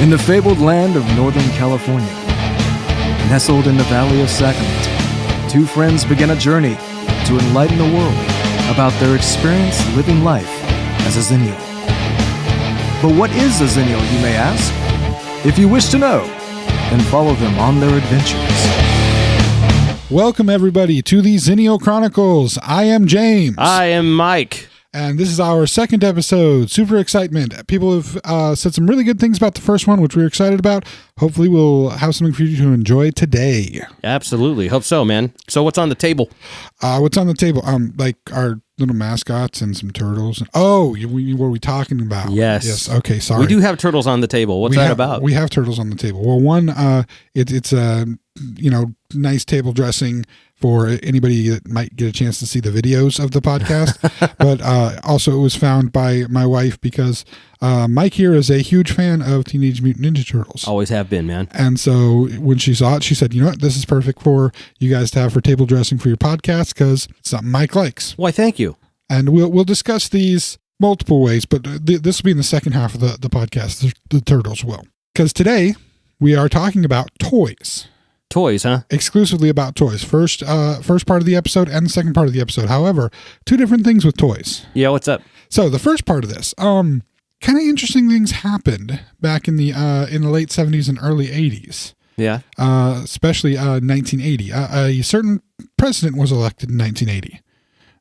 In the fabled land of Northern California, nestled in the Valley of Sacramento, two friends begin a journey to enlighten the world about their experience living life as a Xennial. But what is a Xennial, you may ask? If you wish to know, then follow them on their adventures. Welcome, everybody, to the Xennial Chronicles. I am James. I am Mike. And this is our second episode. Super excitement. People have said some really good things about the first one, which we're excited about. Hopefully we'll have something for you to enjoy today. Absolutely. Hope so, man. So what's on the table? What's on the table? Like our little mascots and some turtles. Oh, what are we talking about? Yes. Okay, sorry. We do have turtles on the table. What's that about? We have turtles on the table. Well, one, it's a, nice table dressing for anybody that might get a chance to see the videos of the podcast. But also it was found by my wife because Mike here is a huge fan of Teenage Mutant Ninja Turtles. Always have been, man. And so when she saw it, she said, you know what, this is perfect for you guys to have for table dressing for your podcast because it's something Mike likes. Why, thank you. And we'll discuss these multiple ways, but this will be in the second half of the podcast, the turtles will. Because today we are talking about toys. Toys, huh? Exclusively about toys. First part of the episode and the second part of the episode. However, two different things with toys. Yeah, what's up? So the first part of this, kind of interesting things happened back in the late 70s and early 80s. Yeah. Especially 1980. A certain president was elected in 1980.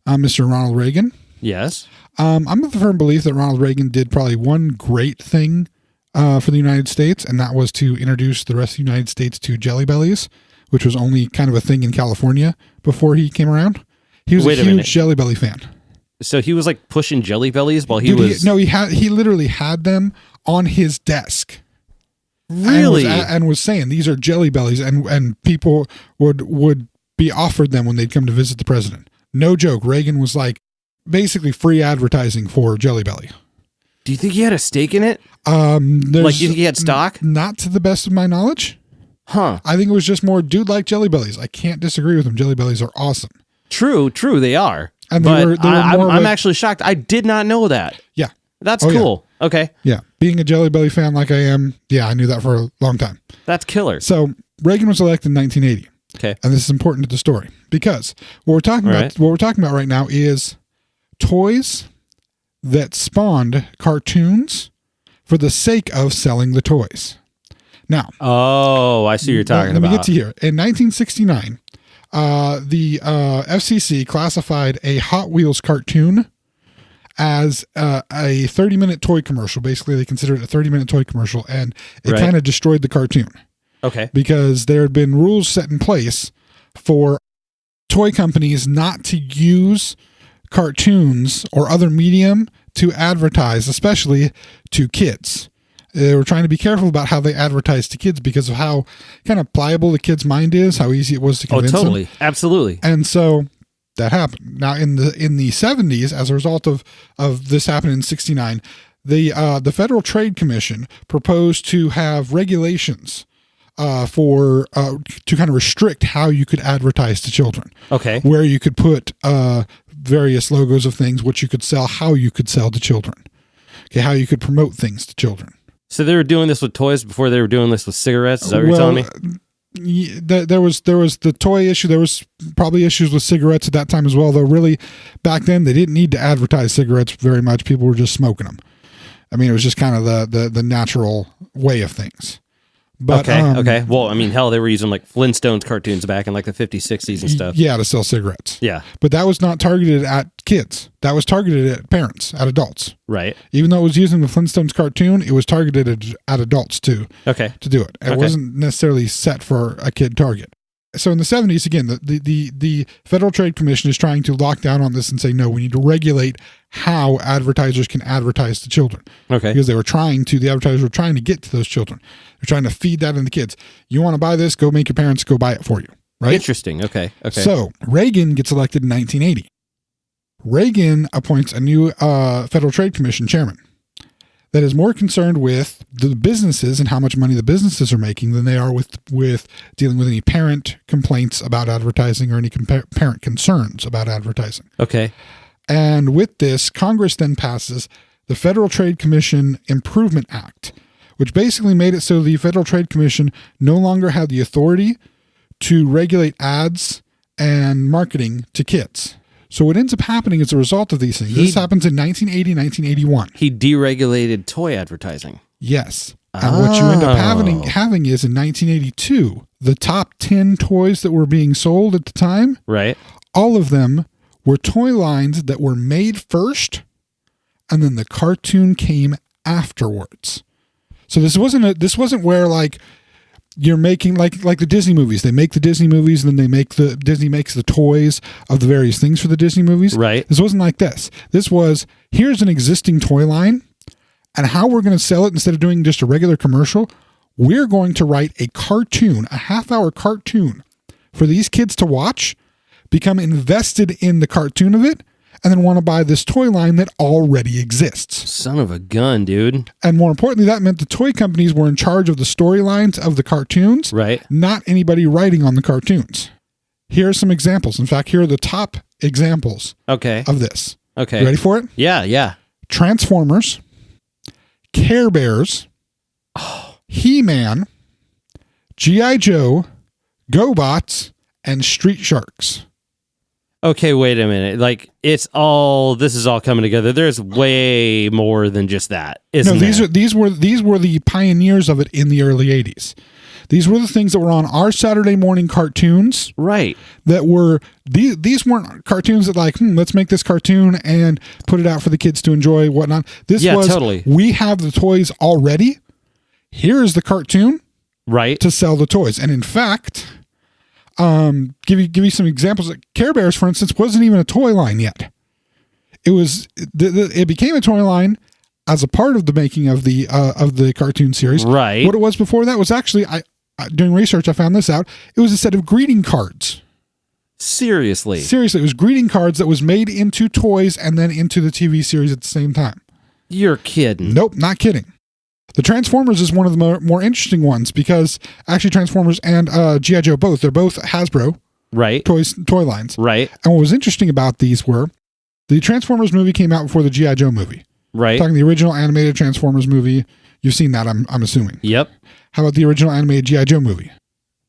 Mr. Ronald Reagan. Yes. I'm of the firm belief that Ronald Reagan did probably one great thing for the United States, and that was to introduce the rest of the United States to Jelly Bellies, which was only kind of a thing in California before he came around. He was a huge Jelly Belly fan. So he was like pushing Jelly Bellies while he he literally had them on his desk. Really? And was saying these are Jelly Bellies, and people would be offered them when they'd come to visit the president. No joke. Reagan was like basically free advertising for Jelly Belly. Do you think he had a stake in it? Like you think he had stock? Not to the best of my knowledge. Huh. I think it was just more dude like Jelly Bellies. I can't disagree with them. Jelly Bellies are awesome. True, they are. And I'm actually shocked. I did not know that. Yeah. That's cool. Yeah. Okay. Yeah. Being a Jelly Belly fan like I am, yeah, I knew that for a long time. That's killer. So Reagan was elected in 1980. Okay. And this is important to the story because what we're talking about right now is toys that spawned cartoons for the sake of selling the toys. Now, I see what you're talking about. Let me get to here. In 1969, the FCC classified a Hot Wheels cartoon as a 30-minute toy commercial. Basically, they considered it a 30-minute toy commercial, and it kind of destroyed the cartoon. Okay. Because there had been rules set in place for toy companies not to use cartoons or other medium to advertise, especially to kids. They were trying to be careful about how they advertise to kids because of how kind of pliable the kid's mind is, how easy it was to convince them. Oh, totally. Absolutely. And so that happened. Now, in the 70s, as a result of this happening in 69, the Federal Trade Commission proposed to have regulations to kind of restrict how you could advertise to children. Okay. Where you could put various logos of things, what you could sell, how you could sell to children. Okay, how you could promote things to children. So they were doing this with toys before they were doing this with cigarettes? Is that what you're telling me? There was the toy issue. There was probably issues with cigarettes at that time as well, though really back then they didn't need to advertise cigarettes very much. People were just smoking them. I mean, it was just kind of the natural way of things. But, okay. Well, I mean, hell, they were using like Flintstones cartoons back in like the 50s, 60s and stuff. Yeah, to sell cigarettes. Yeah. But that was not targeted at kids. That was targeted at parents, at adults. Right. Even though it was using the Flintstones cartoon, it was targeted at adults too. Okay. To do it. It wasn't necessarily set for a kid target. So in the 70s, again, the Federal Trade Commission is trying to lock down on this and say, no, we need to regulate how advertisers can advertise to children. Okay. Because the advertisers were trying to get to those children. They're trying to feed that into kids. You want to buy this? Go make your parents go buy it for you. Right? Interesting. Okay. So Reagan gets elected in 1980. Reagan appoints a new Federal Trade Commission chairman that is more concerned with the businesses and how much money the businesses are making than they are with dealing with any parent complaints about advertising or any parent concerns about advertising. Okay. And with this, Congress then passes the Federal Trade Commission Improvement Act, which basically made it so the Federal Trade Commission no longer had the authority to regulate ads and marketing to kids. So what ends up happening as a result of these things, this happens in 1980, 1981. He deregulated toy advertising. Yes. And what you end up having is in 1982, the top 10 toys that were being sold at the time, right? All of them were toy lines that were made first, and then the cartoon came afterwards. So this wasn't where like you're making like the Disney movies. They make the Disney movies, and then Disney makes the toys of the various things for the Disney movies. Right. This wasn't like this. This was, here's an existing toy line, and how we're going to sell it instead of doing just a regular commercial, we're going to write a cartoon, a half-hour cartoon for these kids to watch, become invested in the cartoon of it, and then want to buy this toy line that already exists. Son of a gun, dude. And more importantly, that meant the toy companies were in charge of the storylines of the cartoons, right? Not anybody writing on the cartoons. Here are some examples. In fact, here are the top examples of this. Okay. You ready for it? Yeah. Transformers, Care Bears, He-Man, G.I. Joe, GoBots, and Street Sharks. Okay, wait a minute. Like, this is all coming together. There's way more than just that, isn't there? These were the pioneers of it in the early 80s. These were the things that were on our Saturday morning cartoons. Right. That were, these weren't cartoons that like, let's make this cartoon and put it out for the kids to enjoy, whatnot. This was, totally. We have the toys already. Here's the cartoon. Right. To sell the toys. And in fact, give you some examples. Care Bears, for instance, wasn't even a toy line yet. It was, it became a toy line as a part of the making of the cartoon series. Right. What it was before that was actually, doing research, I found this out. It was a set of greeting cards. Seriously, it was greeting cards that was made into toys and then into the TV series at the same time. You're kidding. Nope, not kidding. The Transformers is one of the more interesting ones because actually Transformers and G.I. Joe they're both Hasbro toy lines. Right. And what was interesting about these were the Transformers movie came out before the G.I. Joe movie. Right. Talking the original animated Transformers movie. You've seen that, I'm assuming. Yep. How about the original animated G.I. Joe movie?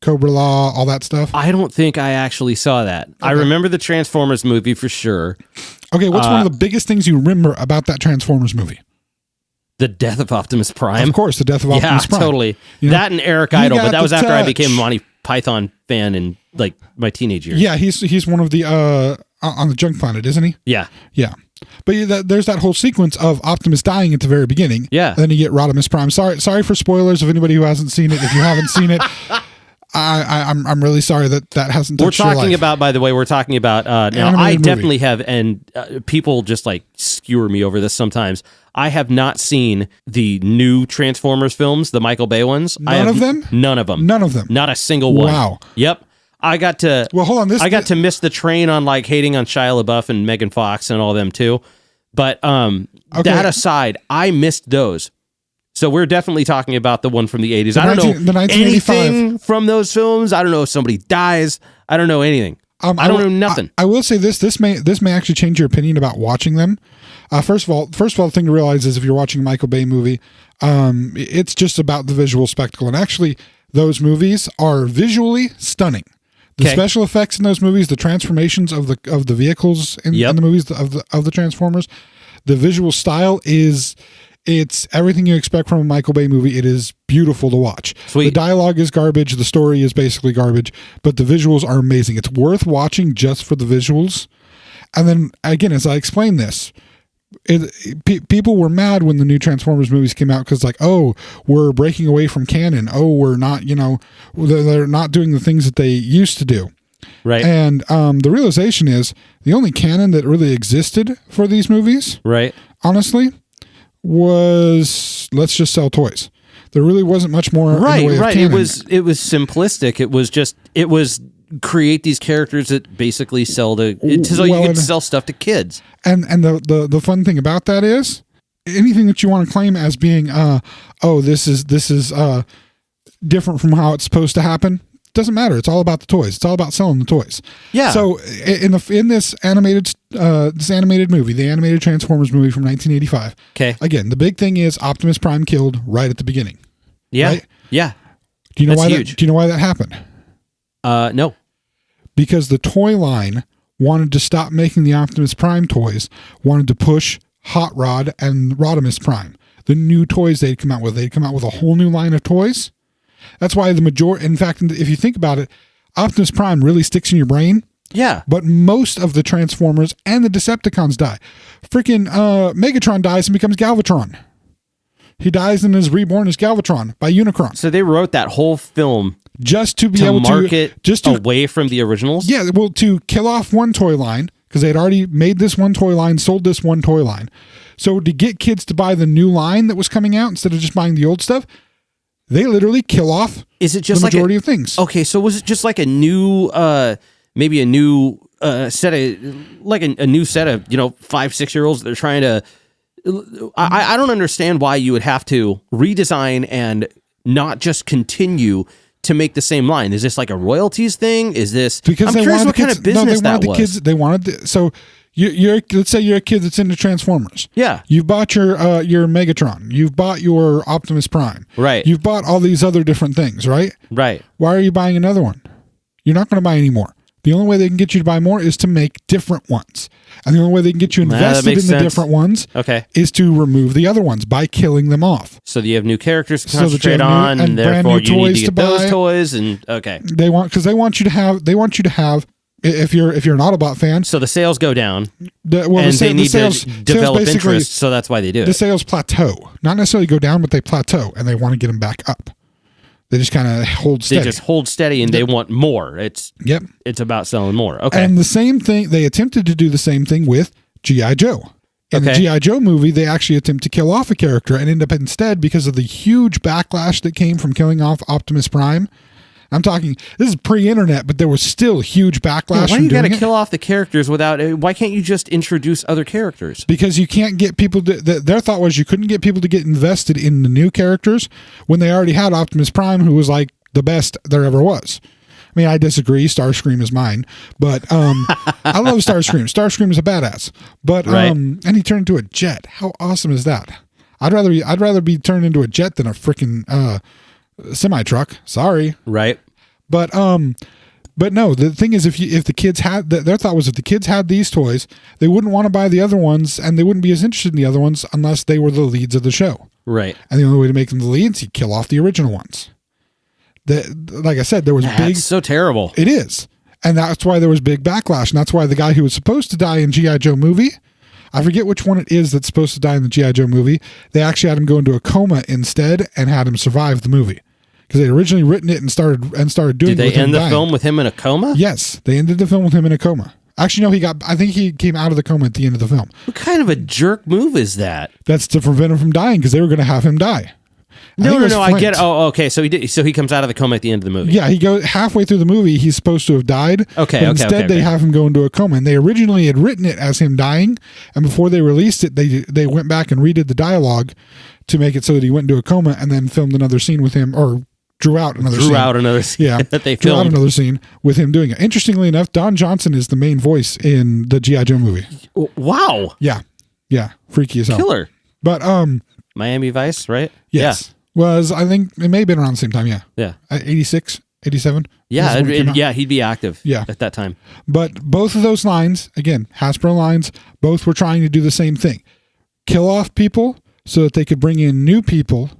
Cobra Law, all that stuff? I don't think I actually saw that. Okay. I remember the Transformers movie for sure. Okay, what's one of the biggest things you remember about that Transformers movie? The death of Optimus Prime. Of course, the death of Optimus Prime. Yeah, totally. That and Eric Idle, but that was after I became a Monty Python fan in like my teenage years. Yeah, he's one of the on the Junk Planet, isn't he? Yeah. But there's that whole sequence of Optimus dying at the very beginning. Yeah. Then you get Rodimus Prime. Sorry for spoilers of anybody who hasn't seen it. If you haven't seen it, I'm really sorry that hasn't touched your life. We're talking about now. Animated I movie. definitely have, and people just like skewer me over this sometimes. I have not seen the new Transformers films, the Michael Bay ones. None of them. None of them. Not a single one. Wow. Yep. I got to. Well, hold on. I got to miss the train on like hating on Shia LaBeouf and Megan Fox and all them too. But that aside, I missed those. So we're definitely talking about the one from the 80s. I don't know anything from those films. I don't know if somebody dies. I don't know anything. I don't know nothing. I will say this may actually change your opinion about watching them. First of all, the thing to realize is if you're watching a Michael Bay movie, it's just about the visual spectacle. And actually, those movies are visually stunning. The special effects in those movies, the transformations of the vehicles in the movies of the Transformers, the visual style it's everything you expect from a Michael Bay movie. It is beautiful to watch. Sweet. The dialogue is garbage. The story is basically garbage, but the visuals are amazing. It's worth watching just for the visuals. And then again, as I explain this, people were mad when the new Transformers movies came out because like, oh, we're breaking away from canon. Oh, we're not, they're not doing the things that they used to do. Right. And the realization is the only canon that really existed for these movies, right, honestly, was let's just sell toys. There really wasn't much more in the way of canon. It was simplistic. It was create these characters that basically sell you could sell stuff to kids. And the fun thing about that is anything that you want to claim as being this is different from how it's supposed to happen. doesn't matter. It's all about the toys. It's all about selling the toys. Yeah. So in this animated movie, the animated Transformers movie from 1985. Okay. Again, the big thing is Optimus Prime killed right at the beginning. Yeah. Right? Yeah. Do you know That's why? huge. Do you know why that happened? No. Because the toy line wanted to stop making the Optimus Prime toys, wanted to push Hot Rod and Rodimus Prime, the new toys they'd come out with. They'd come out with a whole new line of toys. That's why the majority, in fact, if you think about it, Optimus Prime really sticks in your brain. Yeah. But most of the Transformers and the Decepticons die. Freaking Megatron dies and becomes Galvatron. He dies and is reborn as Galvatron by Unicron. So they wrote that whole film just to be to able market to just to, away from the originals. Yeah, well, to kill off one toy line, because they'd already made this one toy line, sold this one toy line. So to get kids to buy the new line that was coming out instead of just buying the old stuff, they literally kill off Is it just the like majority of things. Okay, so was it just like a new, maybe a new set of, like a new set of 5-6-year-olds? They're trying to. I don't understand why you would have to redesign and not just continue to make the same line. Is this like a royalties thing? Is this because I'm they curious wanted what the kind kids, of business no, they that wanted was. the kids. They wanted so you're let's say you're a kid that's into Transformers. Yeah. You've bought your Megatron. You've bought your Optimus Prime. Right. You've bought all these other different things, right? Right. Why are you buying another one? You're not going to buy any more. The only way they can get you to buy more is to make different ones. And the only way they can get you invested in the different ones is to remove the other ones by killing them off. So you have new characters to So that you concentrate have on, new- and and brand therefore new you need toys to to get those buy. toys. And okay, They want you to have if you're an Autobot fan. so the sales go down, The they need sales, to develop sales basically- interest. So that's why they do The it. sales plateau, not necessarily go down, but they plateau, and they want to get them back up. They just kind of hold steady. They just hold steady, and they want more. It's about selling more. Okay, And the same thing, they attempted to do the same thing with G.I. Joe. In the G.I. Joe movie, they actually attempt to kill off a character and end up instead, because of the huge backlash that came from killing off Optimus Prime. I'm talking, this is pre-internet, but there was still huge backlash. why from you got to doing it. kill off the characters without? Why can't you just introduce other characters? Because you can't get people to, their thought was you couldn't get people to get invested in the new characters when they already had Optimus Prime, who was like the best there ever was. I mean, I disagree. Starscream is mine, but I love Starscream. Starscream is a badass, but and he turned into a jet. How awesome is that? I'd rather be turned into a jet than a freaking semi truck. Sorry, Right. but no. The thing is, if the kids had their thought was if the kids had these toys, they wouldn't want to buy the other ones, and they wouldn't be as interested in the other ones unless they were the leads of the show. Right. And the only way to make them the leads, you kill off the original ones. Like I said, there was big. That's so terrible. It is. And that's why there was big backlash. And that's why the guy who was supposed to die in G.I. Joe movie, I forget which one it is that's supposed to die in the G.I. Joe movie, they actually had him go into a coma instead and had him survive the movie. Because they'd originally written it and started doing it. Did they end the film with him in a coma? Yes. They ended the film with him in a coma. Actually, no, I think he came out of the coma at the end of the film. What kind of a jerk move is that? That's to prevent him from dying, because they were going to have him die. No, I get it. Oh, okay. So he comes out of the coma at the end of the movie. Yeah, he goes halfway through the movie. He's supposed to have died. Okay, but instead, they have him go into a coma. And they originally had written it as him dying, and before they released it, they went back and redid the dialogue to make it so that he went into a coma, and then filmed another scene with him, or drew out another scene. Yeah, that they drew out filmed. another scene with him doing it. Interestingly enough, Don Johnson is the main voice in the G.I. Joe movie. Wow. Yeah, freaky as hell. Killer. But Miami Vice, right? Yes. Was, I think it may have been around the same time, yeah. 86, 87. Yeah, he'd be active at that time. But both of those lines, again, Hasbro lines, both were trying to do the same thing. Kill off people so that they could bring in new people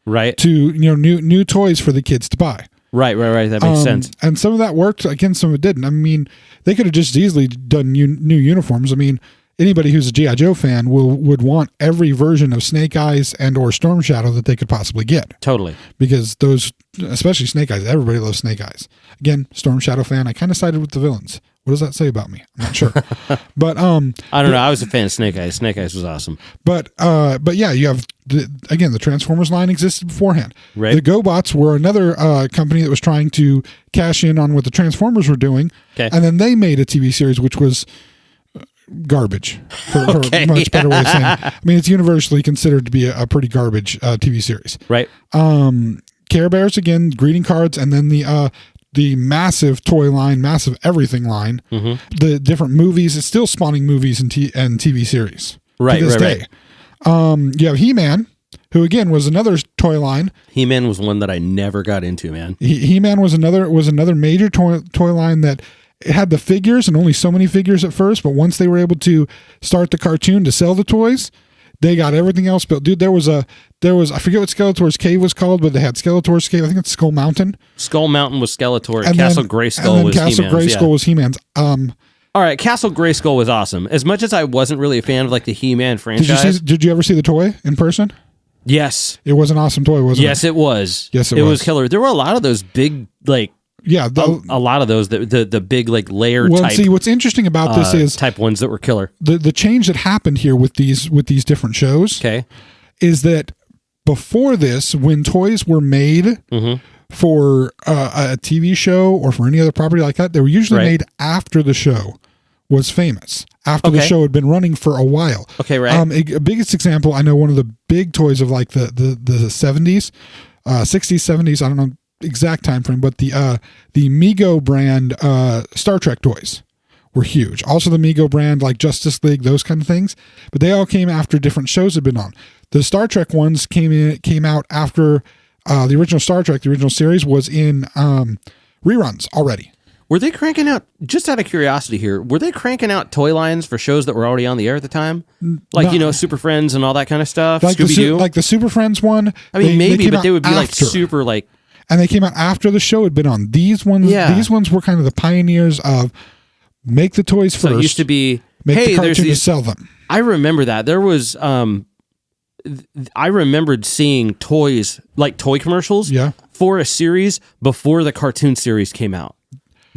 to, new toys for the kids to buy. Right. That makes sense. And some of that worked, again, some of it didn't. I mean, they could have just easily done new uniforms. I mean, anybody who's a G.I. Joe fan would want every version of Snake Eyes and or Storm Shadow that they could possibly get. Totally. Because those, especially Snake Eyes, everybody loves Snake Eyes. Again, Storm Shadow fan, I kind of sided with the villains. What does that say about me? I'm not sure. But I don't know. I was a fan of Snake Eyes. Snake Eyes was awesome. But yeah, you have the Transformers line existed beforehand. Right. The GoBots were another company that was trying to cash in on what the Transformers were doing. Okay. And then they made a TV series which was garbage, for a much better way of saying it. I mean, it's universally considered to be a pretty garbage TV series. Right. Care Bears, again, greeting cards, and then the the massive toy line, massive everything line, the different movies. It's still spawning movies and TV series right, to this day. You have He-Man, who again was another toy line. He-Man was one that I never got into, man. He-Man was another major toy line that it had the figures and only so many figures at first, but once they were able to start the cartoon to sell the toys, they got everything else built. Dude, there was I forget what Skeletor's cave was called, but they had Skeletor's cave. I think it's Skull Mountain. Skull Mountain was Skeletor. And Castle Grayskull was Castle He-Man's. Grayskull was He-Man's. All right, Castle Grayskull was awesome. As much as I wasn't really a fan of like the He-Man franchise. Did you ever see the toy in person? Yes. It was an awesome toy, wasn't it? Yes, it was. Yes, it was. was. It was killer. There were a lot of those big, like, a lot of those, the big, like, layer type. Well, see, what's interesting about this is type ones that were killer. The change that happened here with these different shows is that before this, when toys were made for a TV show or for any other property like that, they were usually made after the show was famous, after the show had been running for a while. Okay, right. A biggest example, I know one of the big toys of like the 70s, 60s, 70s, I don't know exact time frame, but the Mego brand Star Trek toys were huge. Also the Mego brand, like Justice League, those kind of things, but they all came after different shows had been on. The Star Trek ones came out after the original Star Trek, the original series was in reruns already. Were they cranking out, just out of curiosity here, were they cranking out toy lines for shows that were already on the air at the time? Like, Super Friends and all that kind of stuff? Like Scooby-Doo? Like the Super Friends one. I mean, maybe, but they would be after. like super like... And they came out after the show had been on. These ones were kind of the pioneers of make the toys first. So it used to be, make the cartoon to sell them. I remember that. There was... I remembered seeing toys, like toy commercials for a series before the cartoon series came out.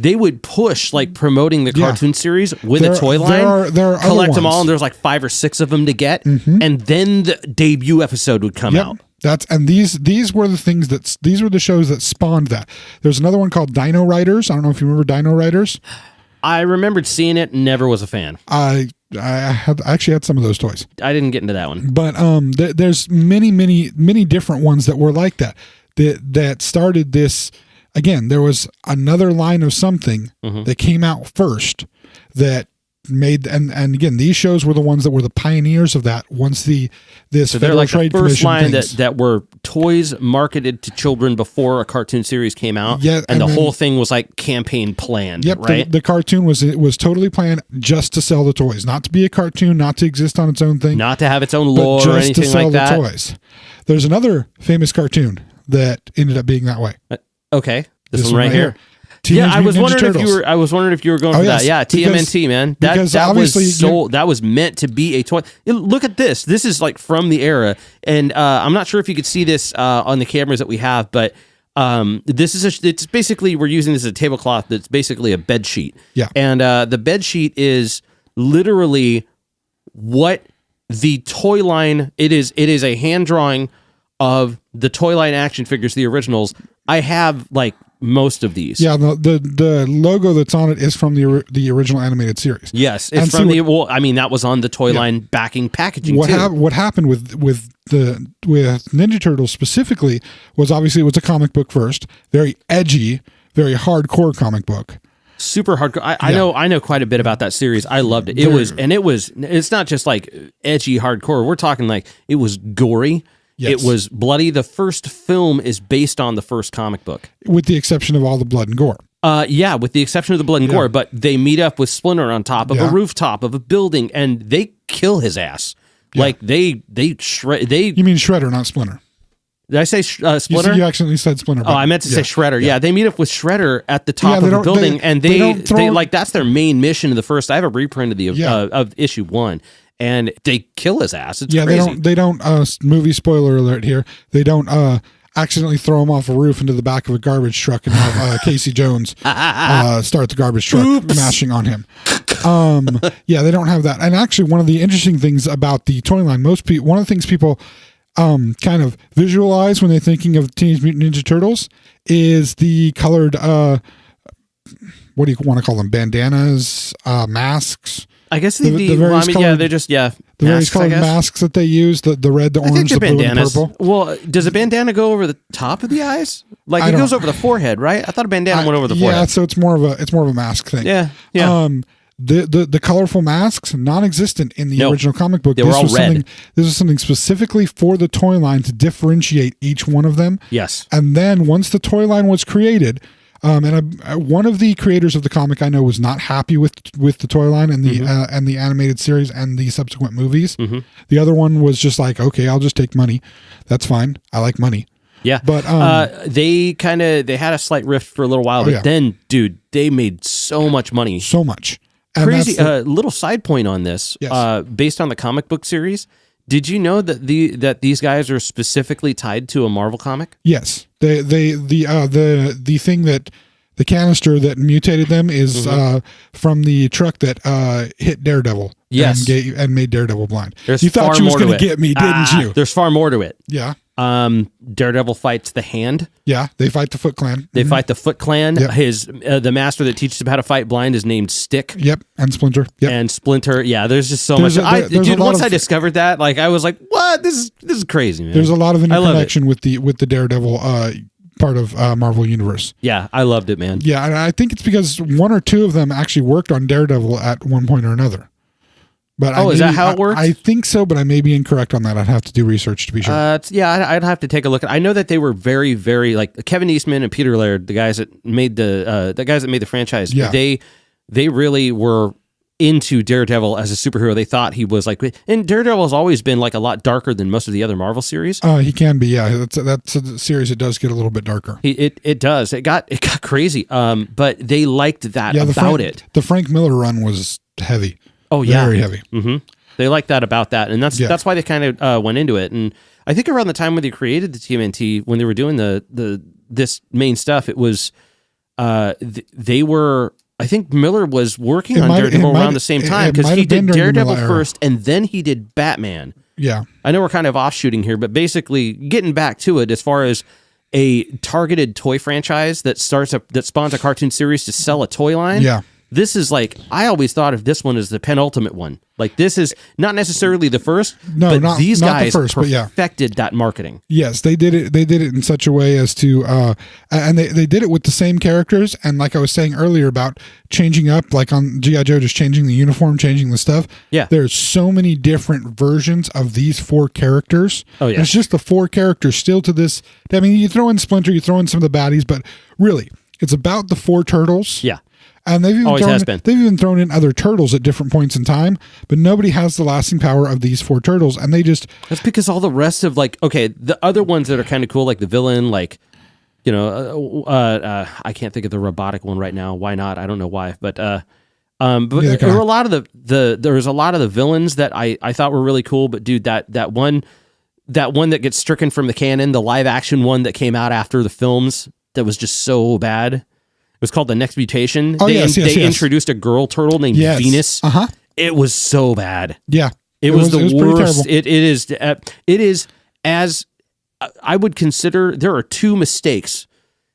They would push like promoting the cartoon series with a toy line, there are collect them all, and there's like 5 or 6 of them to get, and then the debut episode would come out. These were the things these were the shows that spawned that. There's another one called Dino Riders. I don't know if you remember Dino Riders. I remembered seeing it, never was a fan. I actually had some of those toys. I didn't get into that one. But there's many different ones that were like that started this. Again, there was another line of something that came out first that made, and again, these shows were the ones that were the pioneers of that. Once this Federal like Trade the first Commission line things. that were toys marketed to children before a cartoon series came out, and the then, whole thing was like campaign planned. Yep, right. The cartoon was totally planned just to sell the toys, not to be a cartoon, not to exist on its own thing, not to have its own lore or anything to sell like that. The toys. There's another famous cartoon that ended up being that way. Okay, this one right here. Teenage I was Mutant Ninja wondering Turtles. if you were going for that. Yeah, TMNT, man. That was meant to be a toy. Look at this. This is like from the era, and I'm not sure if you could see this on the cameras that we have, but this is it's basically, we're using this as a tablecloth that's basically a bed sheet. Yeah, and the bed sheet is literally what the toy line. It is a hand drawing of the toy line action figures, the originals. I have like most of these. Yeah, the logo that's on it is from the original animated series. Yes, it's from that was on the toy line backing packaging. What happened with Ninja Turtles specifically was obviously it was a comic book first, very edgy, very hardcore comic book. Super hardcore. I know quite a bit about that series. I loved it. It's not just like edgy hardcore. We're talking like it was gory. Yes. It was bloody. The first film is based on the first comic book. With the exception of all the blood and gore. With the exception of the blood and gore, but they meet up with Splinter on top of a rooftop of a building, and they kill his ass. Yeah. Like, they shred... You mean Shredder, not Splinter. Did I say Splinter? You accidentally said Splinter. I meant to say Shredder. Yeah, they meet up with Shredder at the top of the building, and they like, that's their main mission in the first... I have a reprint of of issue 1. And they kill his ass. It's crazy. They don't movie spoiler alert here. They don't accidentally throw him off a roof into the back of a garbage truck and have Casey Jones start the garbage truck mashing on him. They don't have that. And actually, one of the interesting things about the toy line, one of the things people kind of visualize when they're thinking of Teenage Mutant Ninja Turtles is the colored, what do you want to call them? Bandanas, masks. I guess they're just The various colored masks that they use, the red, the orange, the blue, and the purple. Well, does a bandana go over the top of the eyes? Like it goes over the forehead, right? I thought a bandana went over the forehead. Yeah, so it's more of a mask thing. Yeah. The colorful masks, non-existent in the original comic book. They were all red. This was something specifically for the toy line to differentiate each one of them. Yes. And then once the toy line was created, one of the creators of the comic I know was not happy with the toy line and the animated series and the subsequent movies. Mm-hmm. The other one was just like, okay, I'll just take money. That's fine. I like money. Yeah, but they had a slight rift for a little while, but then, dude, they made so much money, so much. And crazy. Little side point on this, based on the comic book series. Did you know that these guys are specifically tied to a Marvel comic? Yes, the thing that the canister that mutated them is from the truck that hit Daredevil. Yes, and made Daredevil blind. You thought you was going to get me, didn't you? There's far more to it. Yeah. Daredevil fights the Hand. Yeah, they fight the Foot Clan. They fight the Foot Clan. Yep. The master that teaches him how to fight blind is named Stick. Yep, and Splinter. Yep. And Splinter. Yeah, there's just so much. Once I discovered that, like, I was like, what? This is crazy, man. There's a lot of interconnection with the Daredevil part of Marvel Universe. Yeah, I loved it, man. Yeah, and I think it's because one or two of them actually worked on Daredevil at one point or another. But is that how it works? I think so, but I may be incorrect on that. I'd have to do research to be sure. I'd have to take a look. I know that they were very, very, like, Kevin Eastman and Peter Laird, the guys that made the franchise. Yeah. They really were into Daredevil as a superhero. They thought he was like, and Daredevil has always been like a lot darker than most of the other Marvel series. He can be, yeah. That's a series that does get a little bit darker. It does. It got crazy. But they liked that about it. The Frank Miller run was heavy. Oh yeah, very heavy. Mm-hmm. They like that about that, and that's why they kind of went into it. And I think around the time when they created the TMNT, when they were doing this main stuff, it was they were. I think Miller was working on Daredevil around the same time because he did Daredevil first, and then he did Batman. Yeah, I know we're kind of offshooting here, but basically getting back to it as far as a targeted toy franchise that spawns a cartoon series to sell a toy line. Yeah. This is like, I always thought of this one as the penultimate one. Like, this is not necessarily the first, but these guys perfected that marketing. Yes, they did it. They did it in such a way as to, and they did it with the same characters. And like I was saying earlier about changing up, like on G.I. Joe, just changing the uniform, changing the stuff. Yeah. There's so many different versions of these four characters. Oh, yeah. It's just the four characters still to this. I mean, you throw in Splinter, you throw in some of the baddies, but really, it's about the four turtles. Yeah. And they've even thrown in other turtles at different points in time, but nobody has the lasting power of these four turtles. And that's because all the rest of, like, okay, the other ones that are kind of cool, like the villain, like, you know, I can't think of the robotic one right now. Why not? I don't know why, but there were a lot of there was a lot of the villains that I thought were really cool. But dude, that one that gets stricken from the canon, the live action one that came out after the films, that was just so bad. It was called The Next Mutation. They introduced a girl turtle named Venus. Uh-huh. It was so bad. Yeah. It was the worst. It is as I would consider, there are two mistakes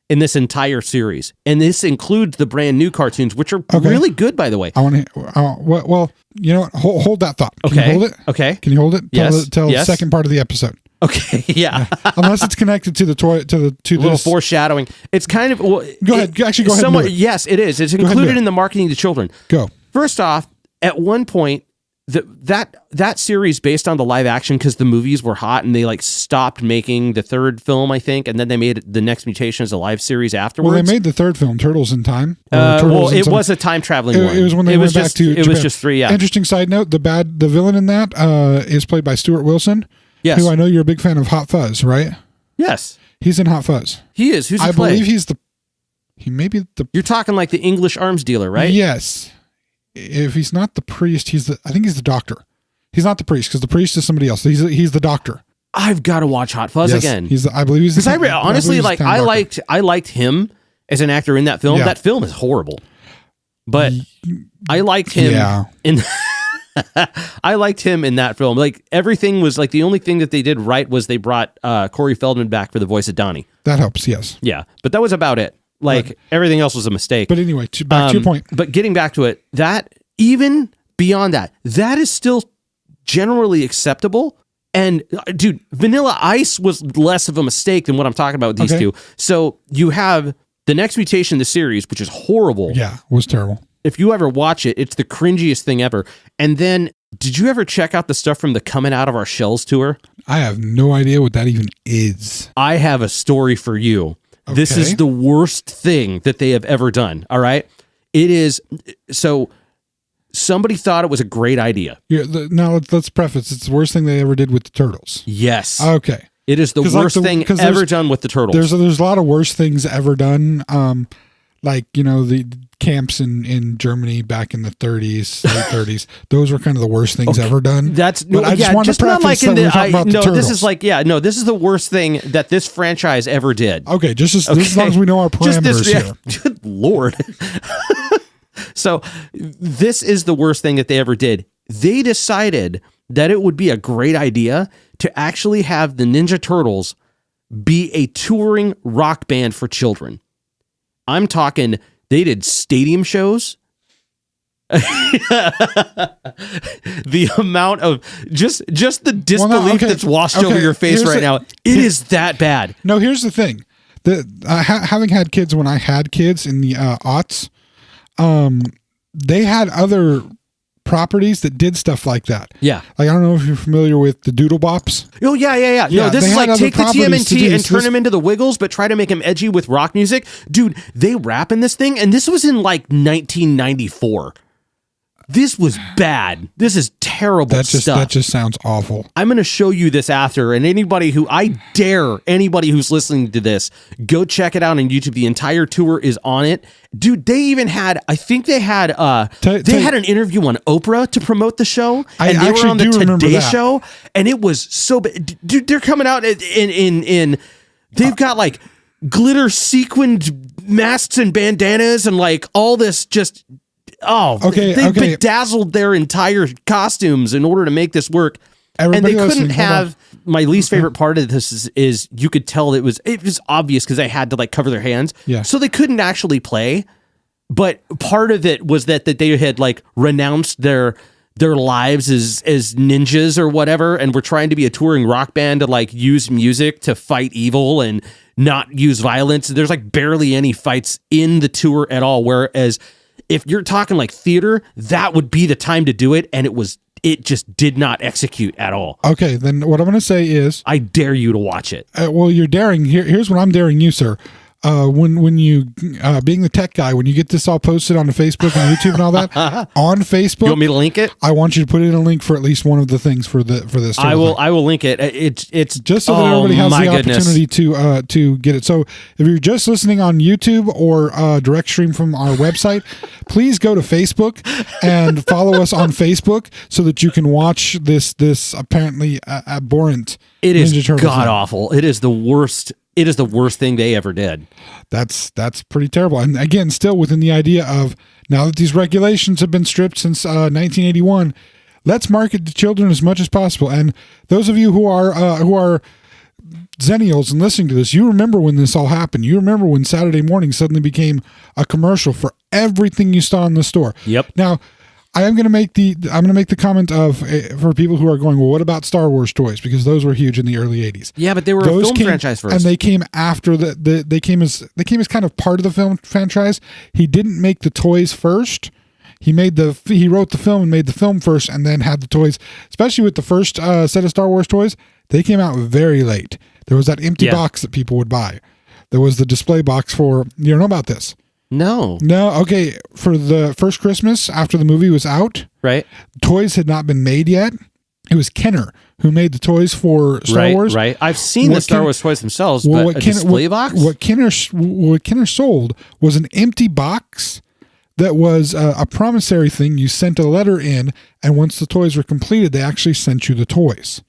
in this entire series. And this includes the brand new cartoons, which are really good, by the way. I want to, well, you know what? Hold that thought. Can you hold it? Okay. Can you hold it? Tell the second part of the episode. Okay, yeah. Unless it's connected to the toy, to little foreshadowing. It's kind of go ahead. Actually, go ahead. Yes, it is. It's included in the marketing to children. Go. First off, at one point, that series based on the live action, because the movies were hot and they like stopped making the third film, I think, and then they made The Next Mutation as a live series afterwards. Well, they made the third film, Turtles in Time. It was a time traveling one. It was when they went back to Japan. It was just 3. Yeah. Interesting side note: the villain in that is played by Stuart Wilson. Yes. Who I know you're a big fan of Hot Fuzz, right? Yes. He's in Hot Fuzz. He is. Who's he I believe he may be the... You're talking like the English arms dealer, right? Yes. If he's not the priest, I think he's the doctor. He's not the priest, because the priest is somebody else. He's the doctor. I've got to watch Hot Fuzz again. I believe he's the... Because honestly, like, I liked him as an actor in that film. Yeah. That film is horrible. But I liked him in... I liked him in that film. Like, everything was like, the only thing that they did right was they brought Corey Feldman back for the voice of Donnie. That helps, yes. Yeah, but that was about it. Like, everything else was a mistake. But anyway, back to your point. But getting back to it, that, even beyond that, that is still generally acceptable. And dude, Vanilla Ice was less of a mistake than what I'm talking about with these two. So you have The Next Mutation, the series, which is horrible. Yeah, it was terrible. If you ever watch it, it's the cringiest thing ever. And then, did you ever check out the stuff from the Coming Out of Our Shells tour? I have no idea what that even is. I have a story for you. Okay. This is the worst thing that they have ever done. All right. It is. So somebody thought it was a great idea. Yeah, now let's preface. It's the worst thing they ever did with the Turtles. Yes. Okay. It is the worst thing ever done with the Turtles. There's a lot of worse things ever done. Like, the camps in Germany back in the 30s, late 30s. Those were kind of the worst things ever done. That's no, I just want to preface that we're talking about the Turtles. This is this is the worst thing that this franchise ever did. Okay, just as long as we know our parameters here. Good Lord. So this is the worst thing that they ever did. They decided that it would be a great idea to actually have the Ninja Turtles be a touring rock band for children. I'm talking, they did stadium shows. The amount of just the disbelief that's washed over your face right now, it is that bad. No, here's the thing. Having had kids when I had kids in the aughts, they had other properties that did stuff like that. Yeah. Like, I don't know if you're familiar with the Doodle Bops. Oh, yeah. No, this is like take the TMNT and turn them into the Wiggles, but try to make them edgy with rock music. Dude, they rap in this thing, and this was in like 1994. This was bad. This is terrible stuff. That just sounds awful. I'm going to show you this after, and I dare anybody who's listening to this, go check it out on YouTube. The entire tour is on it. Dude, they even had, I think they had had an interview on Oprah to promote the show, and they were on the Today Show, and it was so bad. Dude, they're coming out in they've got like glitter sequined masks and bandanas and like all this just... They bedazzled their entire costumes in order to make this work. Everybody, and they couldn't have... My least favorite part of this is you could tell it was obvious because they had to like cover their hands. Yeah. So they couldn't actually play. But part of it was that they had like renounced their lives as ninjas or whatever, and were trying to be a touring rock band to like use music to fight evil and not use violence. There's like barely any fights in the tour at all. Whereas if you're talking like theater, that would be the time to do it, and it just did not execute at all. Okay, then what I'm going to say is... I dare you to watch it. Well, you're daring. Here's what I'm daring you, sir. When you, being the tech guy, when you get this all posted on the Facebook and YouTube and all that, on Facebook... You want me to link it? I want you to put in a link for at least one of the things for this. I will link it. It's just so that everybody has the opportunity to get it. So if you're just listening on YouTube or direct stream from our website, please go to Facebook and follow us on Facebook so that you can watch this apparently abhorrent. It is god awful. It is the worst. It is the worst thing they ever did. That's pretty terrible. And again, still within the idea of, now that these regulations have been stripped since 1981, let's market to children as much as possible. And those of you who are Xennials and listening to this, you remember when this all happened. You remember when Saturday morning suddenly became a commercial for everything you saw in the store. Yep. Now, I'm going to make the comment of, for people who are going, well, what about Star Wars toys? Because those were huge in the early 80s. Yeah, but they were a film franchise first. And they came after they came as kind of part of the film franchise. He didn't make the toys first. He wrote the film and made the film first, and then had the toys. Especially with the first set of Star Wars toys, they came out very late. There was that empty box that people would buy. There was the display box for, you don't know about this? No. Okay. For the first Christmas after the movie was out, right? Toys had not been made yet. It was Kenner who made the toys for Star Wars. Right. I've seen the Star Wars toys themselves, but a display box? What Kenner sold was an empty box that was a promissory thing. You sent a letter in, and once the toys were completed, they actually sent you the toys.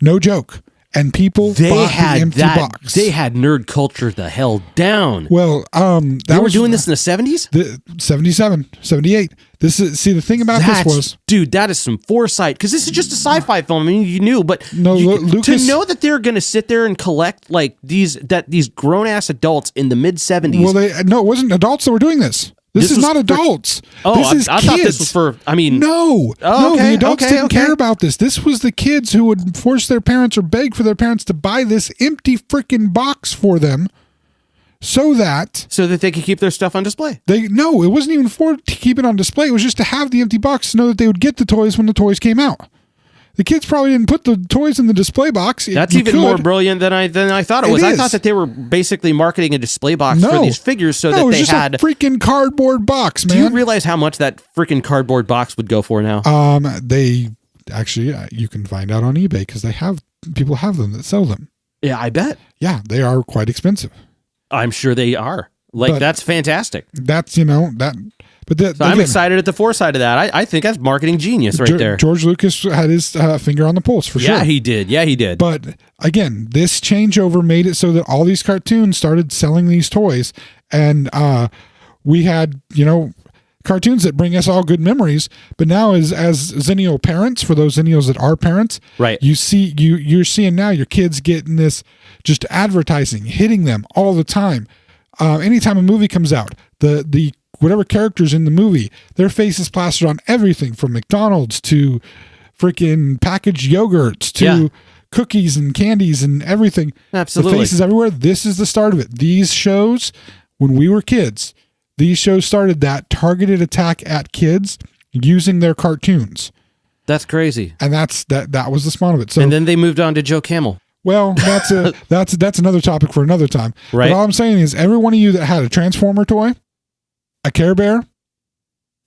No joke. And people bought the empty box. They had nerd culture the hell down. Well, they were doing this in the 70s? 77, 78. The thing about this was... Dude, that is some foresight, because this is just a sci-fi film. I mean, you knew, but Lucas, to know that they're going to sit there and collect like these grown-ass adults in the mid-70s... Well, it wasn't adults that were doing this. This is not adults. This is I kids. thought this was for, I mean. No, the adults didn't care about this. This was the kids who would force their parents or beg for their parents to buy this empty freaking box for them so that they could keep their stuff on display. No, it wasn't even to keep it on display. It was just to have the empty box to know that they would get the toys when the toys came out. The kids probably didn't put the toys in the display box. That's even more brilliant than I thought it was. I thought that they were basically marketing a display box for these figures so that they had a freaking cardboard box, man. Do you realize how much that freaking cardboard box would go for now? They actually you can find out on eBay because people have them that sell them. Yeah, I bet. Yeah, they are quite expensive. I'm sure they are. But that's fantastic. That's that. But so I'm excited at the foresight of that. I think that's marketing genius right there. George Lucas had his finger on the pulse for sure. Yeah, he did. But again, this changeover made it so that all these cartoons started selling these toys, and we had cartoons that bring us all good memories. But now, as Xennial parents, for those Xennials that are parents, right? You're seeing now your kids getting this just advertising hitting them all the time. Anytime a movie comes out, the whatever characters in the movie, their face is plastered on everything from McDonald's to freaking packaged yogurts to cookies and candies and everything. Absolutely. The faces everywhere. This is the start of it. These shows, when we were kids, these shows started that targeted attack at kids using their cartoons. That's crazy. And that was the spawn of it. So, and then they moved on to Joe Camel. Well, that's another topic for another time. Right. But all I'm saying is every one of you that had a Transformer toy, a Care Bear,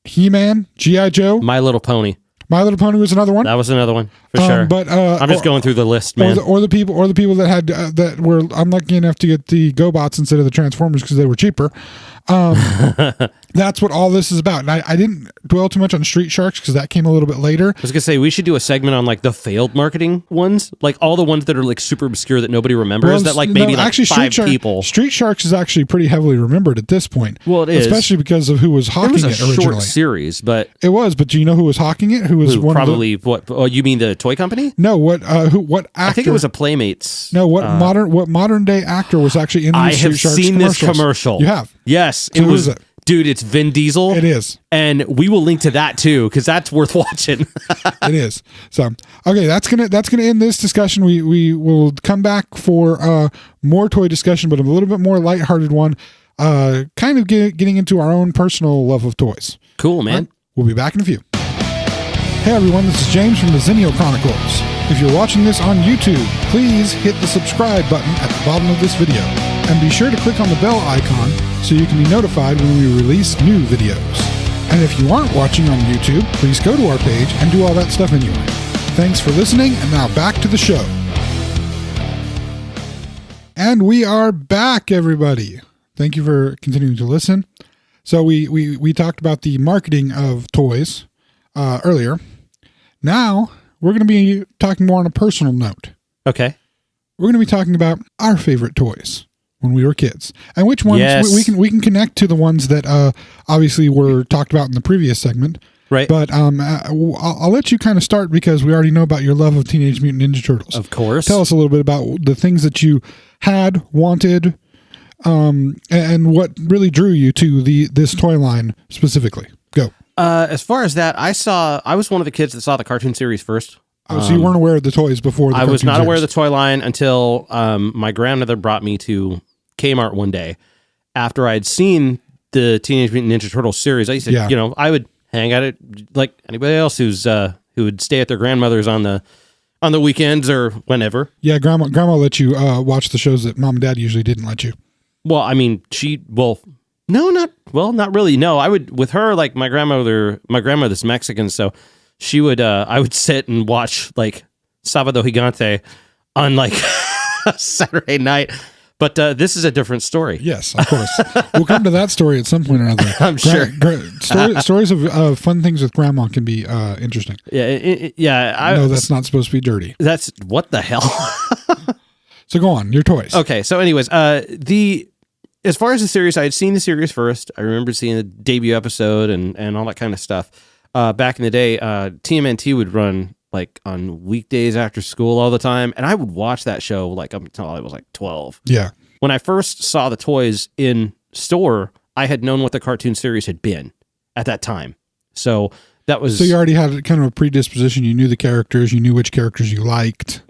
He-Man, G.I. Joe. My Little Pony. My Little Pony was another one. That was another one for sure. But I'm just going through the list, man. Or the people that had that were unlucky enough to get the GoBots instead of the Transformers because they were cheaper. That's what all this is about. And I didn't dwell too much on Street Sharks because that came a little bit later. I was gonna say we should do a segment on like the failed marketing ones, like all the ones that are like super obscure that nobody remembers. That like maybe like five people. Street Sharks is actually pretty heavily remembered at this point. Well, it is, especially because of who was hawking it originally. It was a short series, but it was. But do you know who was hawking it? Who was probably what? Oh, you mean the toy company? No, what? What actor? I think it was a Playmates. No, what modern day actor was actually in these Street Sharks commercials? I have seen this commercial. You have? Yes, it was. Dude, it's Vin Diesel. It is. And we will link to that too, because that's worth watching. It is. So, okay, that's gonna end this discussion. We will come back for more toy discussion, but a little bit more lighthearted one. Kind of getting into our own personal love of toys. Cool, man. Right? We'll be back in a few. Hey everyone, this is James from the Xennial Chronicles. If you're watching this on YouTube, please hit the subscribe button at the bottom of this video. And be sure to click on the bell icon so you can be notified when we release new videos. And if you aren't watching on YouTube, please go to our page and do all that stuff anyway. Thanks for listening, and now back to the show. And we are back, everybody. Thank you for continuing to listen. So we talked about the marketing of toys earlier. Now we're going to be talking more on a personal note. Okay. We're going to be talking about our favorite toys when we were kids, and which ones we can connect to the ones that obviously were talked about in the previous segment. Right. But I'll let you kind of start because we already know about your love of Teenage Mutant Ninja Turtles. Of course. Tell us a little bit about the things that you had, wanted, and what really drew you to this toy line specifically. Go. As far as that, I was one of the kids that saw the cartoon series first. So you weren't aware of the toys before the I was not series. aware of the toy line until my grandmother brought me to Kmart one day after I'd seen the Teenage Mutant Ninja Turtles series. I used to, I would hang out at like anybody else who would stay at their grandmother's on the weekends or whenever. Yeah, grandma let you watch the shows that mom and dad usually didn't let you. Well, I mean, not really. No, I would with her, like my grandmother's Mexican, so she would I would sit and watch like Sábado Gigante on like Saturday night. But this is a different story. Yes, of course. We'll come to that story at some point or another. I'm sure. Stories of fun things with grandma can be interesting. Yeah. I know that's not supposed to be dirty. That's what the hell. So go on, your toys. Okay. So, anyways, as far as the series, I had seen the series first. I remember seeing the debut episode and all that kind of stuff. Back in the day, TMNT would run like on weekdays after school all the time, and I would watch that show like up until I was like 12. Yeah. When I first saw the toys in store, I had known what the cartoon series had been at that time. So that was... So you already had kind of a predisposition. You knew the characters. You knew which characters you liked.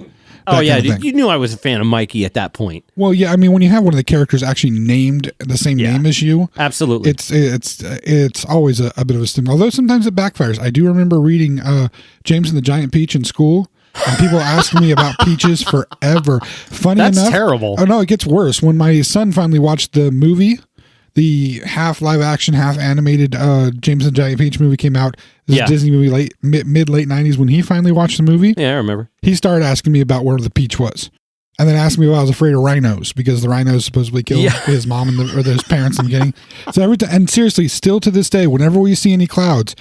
Oh, yeah. You knew I was a fan of Mikey at that point. Well, yeah. I mean, when you have one of the characters actually named the same name as you, absolutely, it's always a bit of a stimulus. Although sometimes it backfires. I do remember reading James and the Giant Peach in school, and people asking me about peaches forever. Funny enough, that's terrible. Oh no, it gets worse. When my son finally watched the movie, the half live action, half animated James and the Giant Peach movie came out. This is Disney movie mid late 90s. When he finally watched the movie, yeah, I remember. He started asking me about where the peach was, and then asked me if I was afraid of rhinos because the rhinos supposedly killed his mom or his parents in the beginning. So every time, and seriously, still to this day, whenever we see any clouds,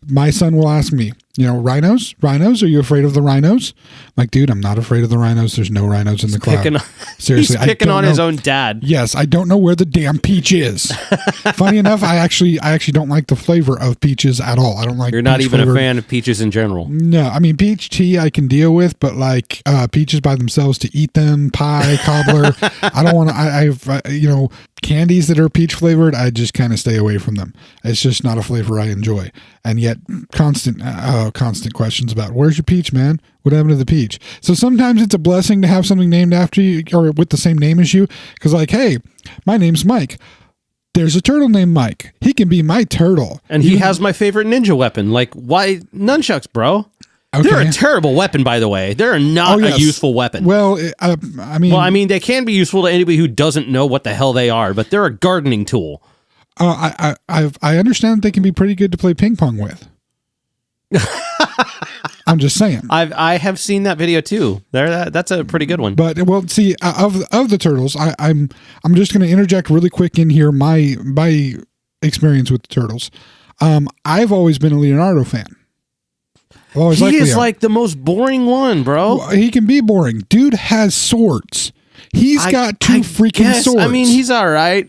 my son will ask me, rhinos? Are you afraid of the rhinos? I'm like, dude, I'm not afraid of the rhinos. There's no rhinos in the cloud. Seriously, he's picking on his own dad. Yes, I don't know where the damn peach is. Funny enough, I actually don't like the flavor of peaches at all. I don't like. You're not even a fan of peaches in general. No, I mean peach tea I can deal with, but like peaches by themselves, to eat them, pie, cobbler, I don't want to. I've candies that are peach flavored, I just kind of stay away from them. It's just not a flavor I enjoy. And yet constant questions about where's your peach, man? What happened to the peach? So sometimes it's a blessing to have something named after you or with the same name as you. Because like, hey, my name's Mike. There's a turtle named Mike. He can be my turtle. And he has my favorite ninja weapon. Like, why nunchucks, bro? Okay. They're a terrible weapon, by the way. They're not a useful weapon. Well, I mean, they can be useful to anybody who doesn't know what the hell they are, but they're a gardening tool. I understand that they can be pretty good to play ping pong with. I'm just saying. I have seen that video too. That's a pretty good one. But well, see, of the turtles, I'm just going to interject really quick in here my experience with the turtles. I've always been a Leonardo fan. He is like the most boring one, bro. Well, he can be boring. Dude has swords. He's got two freaking swords. I mean, he's all right.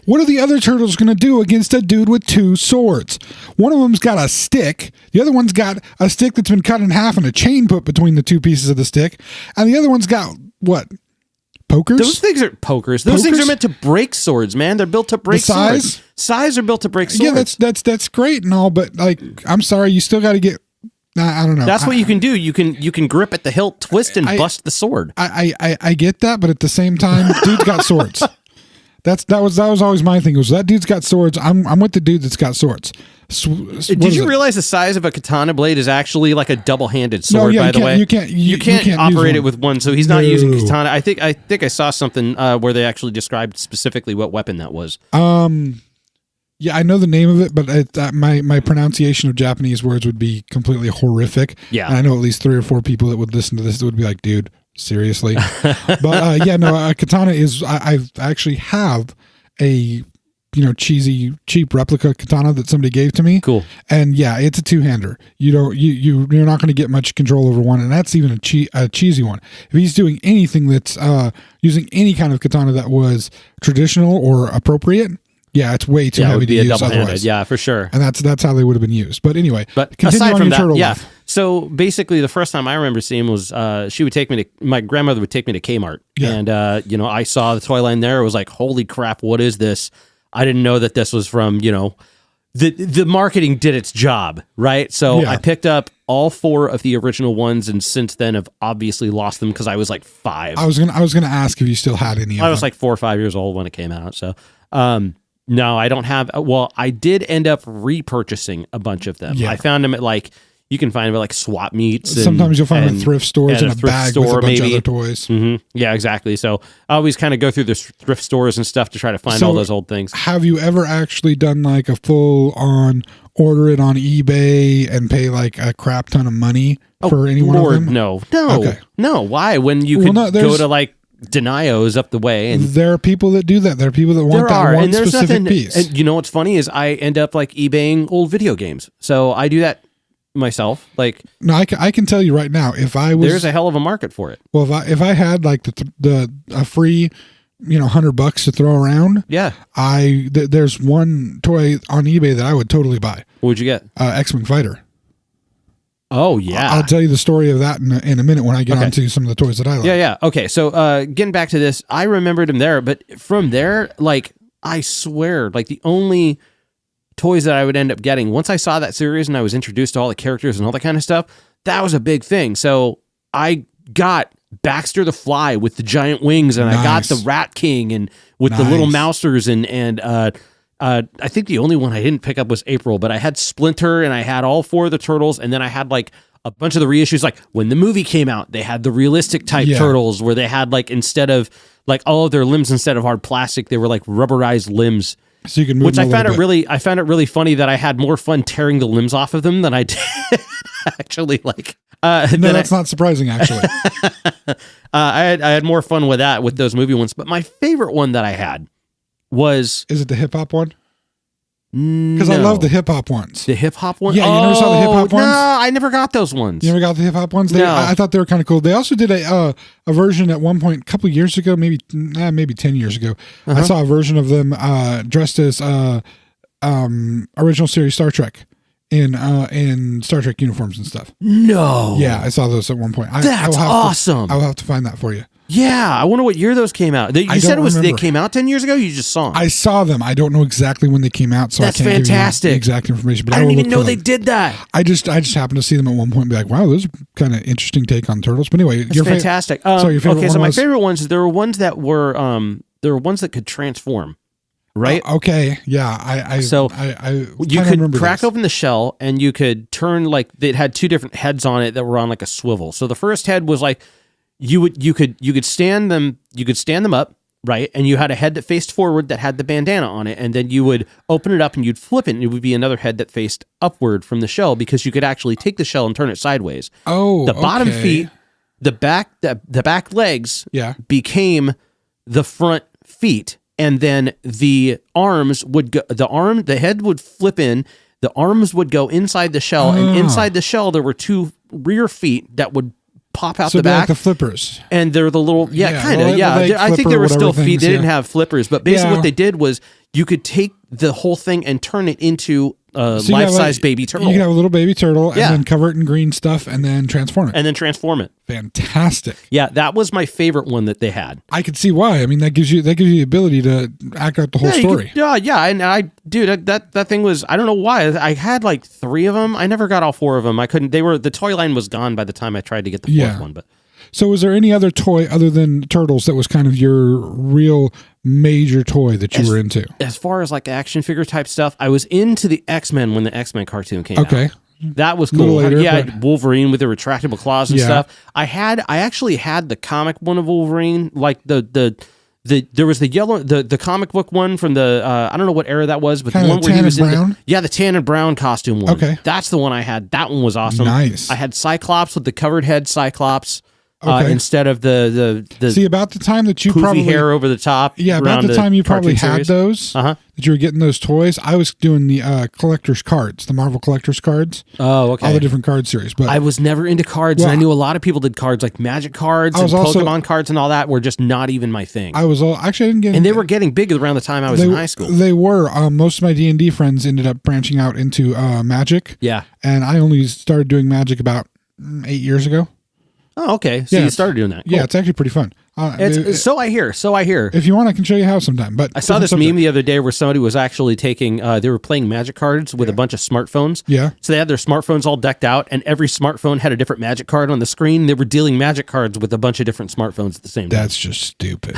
What are the other turtles going to do against a dude with two swords? One of them's got a stick. The other one's got a stick that's been cut in half and a chain put between the two pieces of the stick. And the other one's got, what, pokers? Those things are pokers. Those things are meant to break swords, man. They're built to break swords. Size are built to break swords. Yeah, that's great and all, but like, I'm sorry, you still got to get... I don't know. That's what you can do. You can grip at the hilt, twist, and bust the sword. I get that, but at the same time, dude's got swords. That was always my thing. Was that dude's got swords? I'm with the dude that's got swords. Did you realize the size of a katana blade is actually like a double-handed sword? No, by the way, you can't operate it with one. So he's not using katana. I think I saw something where they actually described specifically what weapon that was. Yeah, I know the name of it, but my pronunciation of Japanese words would be completely horrific. Yeah. And I know at least 3 or 4 people that would listen to this that would be like, dude, seriously? But a katana is, I actually have a, cheesy, cheap replica katana that somebody gave to me. Cool. And yeah, it's a two-hander. You're not going to get much control over one, and that's even a cheesy one. If he's doing anything that's using any kind of katana that was traditional or appropriate, yeah, it's way too heavy to use otherwise. Yeah, for sure. And that's how they would have been used. But anyway, aside from that, yeah. So basically, the first time I remember seeing him was my grandmother would take me to Kmart, and I saw the toy line there. It was like, holy crap, what is this? I didn't know that this was from the marketing did its job, right? So I picked up all 4 of the original ones, and since then have obviously lost them because I was like 5. I was gonna ask if you still had any. I was like 4 or 5 years old when it came out. So. No, I don't have. Well, I did end up repurchasing a bunch of them. Yeah. I found them at you can find them at swap meets. Sometimes you'll find them at thrift stores in a bag with a bunch of other toys. Mm-hmm. Yeah, exactly. So I always kind of go through the thrift stores and stuff to try to find all those old things. Have you ever actually done like a full on order it on eBay and pay like a crap ton of money for any one of them? No. Okay. No. Why? When you could go to Denio's up the way, and there are people that do that. There are people that want one specific piece. And you know what's funny is I end up eBaying old video games, so I do that myself. No, I can tell you right now, if I was, there's a hell of a market for it. Well, if I had a free, $100 to throw around, yeah, there's one toy on eBay that I would totally buy. What would you get? X-Wing Fighter. Oh, yeah. I'll tell you the story of that in a minute when I get onto some of the toys that I like. Yeah. Okay, so getting back to this, I remembered him there, but from there, I swear, like the only toys that I would end up getting once I saw that series and I was introduced to all the characters and all that kind of stuff, that was a big thing. So I got Baxter the Fly with the giant wings, and I got the Rat King and with the little mousers, and I think the only one I didn't pick up was April, but I had Splinter and I had all 4 of the turtles, and then I had like a bunch of the reissues. Like when the movie came out, they had the realistic type turtles where they had like, instead of like all of their limbs, instead of hard plastic, they were like rubberized limbs. So you can move, which I found it really funny that I had more fun tearing the limbs off of them than I did actually like. No, that's not surprising actually. I had more fun with that with those movie ones, but my favorite one that I had was. Is it the hip hop one? Because I love the hip hop ones. The hip hop one? Yeah, you never saw the hip hop ones? No, I never got those ones. You never got the hip hop ones? No. I thought they were kind of cool. They also did a version at one point, a couple of years ago, maybe 10 years ago. I saw a version of them dressed as original series Star Trek in Star Trek uniforms and stuff. No. Yeah, I saw those at one point. That's awesome. I'll have to find that for you. Yeah, I wonder what year those came out. You said they came out 10 years ago? You just saw them? I saw them. I don't know exactly when they came out, so that's I can't fantastic. give you the exact information. But I didn't even know they did that. I just happened to see them at one point and be like, wow, those are kind of interesting take on turtles. But anyway, that's fantastic. Your favorite one so my was? favorite ones, there were ones that were ones that could transform. Right. Okay. Yeah. I you could crack open the shell and you could turn, like, it had 2 different heads on it that were on like a swivel. So the first head was like you could stand them up, right? And you had a head that faced forward that had the bandana on it, and then you would open it up and you'd flip it, and it would be another head that faced upward from the shell, because you could actually take the shell and turn it sideways. Oh, the bottom feet, the back legs, became the front feet. And then the arms would go, the head would flip in, the arms would go inside the shell, and inside the shell there were 2 rear feet that would pop out the back. Like the flippers. And they're the little, kind of, I think there were still feet. They didn't have flippers, but basically what they did was you could take the whole thing and turn it into a life-size baby turtle. You can have a little baby turtle and then cover it in green stuff and then transform it. Fantastic. Yeah, that was my favorite one that they had. I could see why. I mean, that gives you the ability to act out the whole story. And that thing was, I don't know why. I had like 3 of them. I never got all 4 of them. I couldn't. The toy line was gone by the time I tried to get the 4th one. But so, was there any other toy other than turtles that was kind of your real major toy that you were into? As far as like action figure type stuff, I was into the X-Men when the X-Men cartoon came out. Okay. That was cool. Later, Wolverine with the retractable claws and stuff. I actually had the comic one of Wolverine, like there was the yellow, the comic book one from the I don't know what era that was, but kind the one where he was in the tan and brown costume one. Okay, that's the one I had. That one was awesome. Nice. I had Cyclops with the covered head Cyclops. Instead of the see, about the time that you probably hair over the top. Yeah, about the time you probably had those, that you were getting those toys. I was doing the collector's cards, the Marvel collector's cards. Oh, okay. All the different card series. But I was never into cards, and I knew a lot of people did cards, like Magic cards and Pokemon cards and all that were just not even my thing. I didn't get, and they were getting big around the time I was in high school. They were. Most of my D&D friends ended up branching out into Magic. Yeah, and I only started doing Magic about 8 years ago. Oh, okay. So you started doing that. Cool. Yeah, it's actually pretty fun. So I hear. If you want, I can show you how sometime. But I saw this meme the other day where somebody was actually taking, they were playing Magic cards with a bunch of smartphones. Yeah. So they had their smartphones all decked out, and every smartphone had a different Magic card on the screen. They were dealing Magic cards with a bunch of different smartphones at the same time. That's just stupid.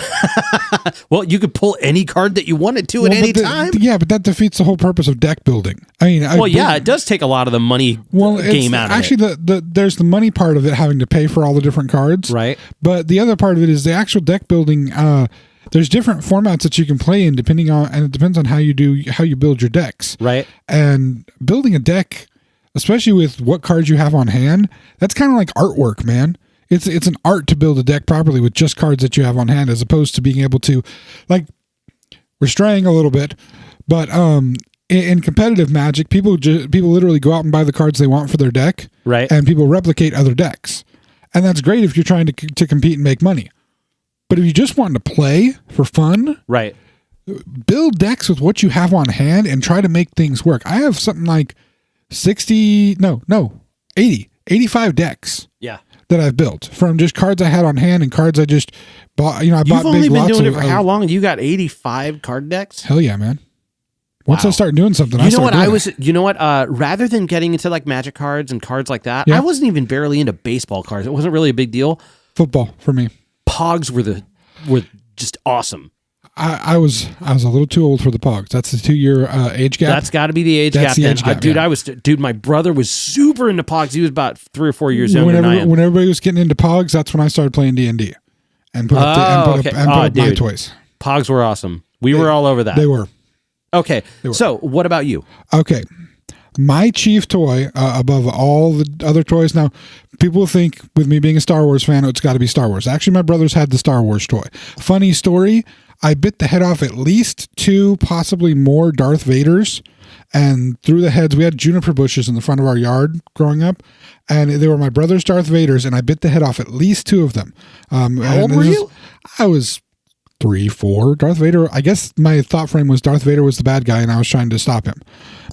Well, you could pull any card that you wanted to at any time. Yeah, but that defeats the whole purpose of deck building. I mean, it does take a lot of the money game out of it. Actually, there's the money part of it, having to pay for all the different cards. Right. But the other part of it is the actual deck building. There's different formats that you can play in depending on, and it depends on how you build your decks. Right. And building a deck, especially with what cards you have on hand, that's kind of like artwork, man. It's an art to build a deck properly with just cards that you have on hand, as opposed to being able to, like, we're straying a little bit, but in competitive Magic, people literally go out and buy the cards they want for their deck, right? And people replicate other decks, and that's great if you're trying to compete and make money. But if you just want to play for fun, right, build decks with what you have on hand and try to make things work. I have something like 85 decks. Yeah. That I've built from just cards I had on hand and cards I just bought You've only big been lots doing it of, for how long? You got 85 card decks? Hell yeah, man. Once Wow. I start doing something, you know what? Rather than getting into like Magic cards and cards like that, I wasn't even barely into baseball cards. It wasn't really a big deal. Football for me. Pogs were just awesome. I was a little too old for the Pogs. That's the 2-year age gap. That's got to be the age gap. Dude, my brother was super into Pogs. He was about 3 or 4 years younger than I am. When everybody was getting into Pogs, that's when I started playing D&D and put up my toys. Pogs were awesome. We were all over that. They were. Okay, so what about you? Okay. My chief toy, above all the other toys, now, people think with me being a Star Wars fan, it's got to be Star Wars. Actually, my brothers had the Star Wars toy. Funny story, I bit the head off at least 2, possibly more Darth Vaders, and through the heads, we had juniper bushes in the front of our yard growing up, and they were my brother's Darth Vaders, and I bit the head off at least 2 of them. How old were you? I was 3, 4. Darth Vader, I guess my thought frame was Darth Vader was the bad guy and I was trying to stop him.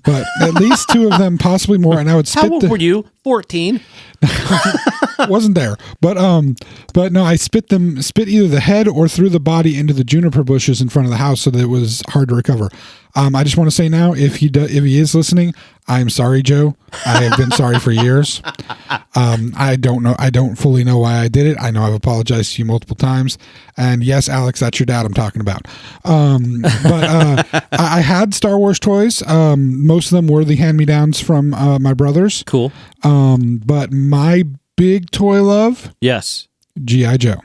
But at least 2 of them, possibly more, and I would spit. How old were you? 14. Wasn't there. But no, I spit either the head or through the body into the juniper bushes in front of the house so that it was hard to recover. I just want to say now, if he is listening, I'm sorry, Joe. I have been sorry for years. I don't fully know why I did it. I know I've apologized to you multiple times. And yes, Alex, that's your dad I'm talking about. But I had Star Wars toys. Most of them were the hand-me-downs from my brothers. Cool. But my big toy love, yes, G.I. Joe.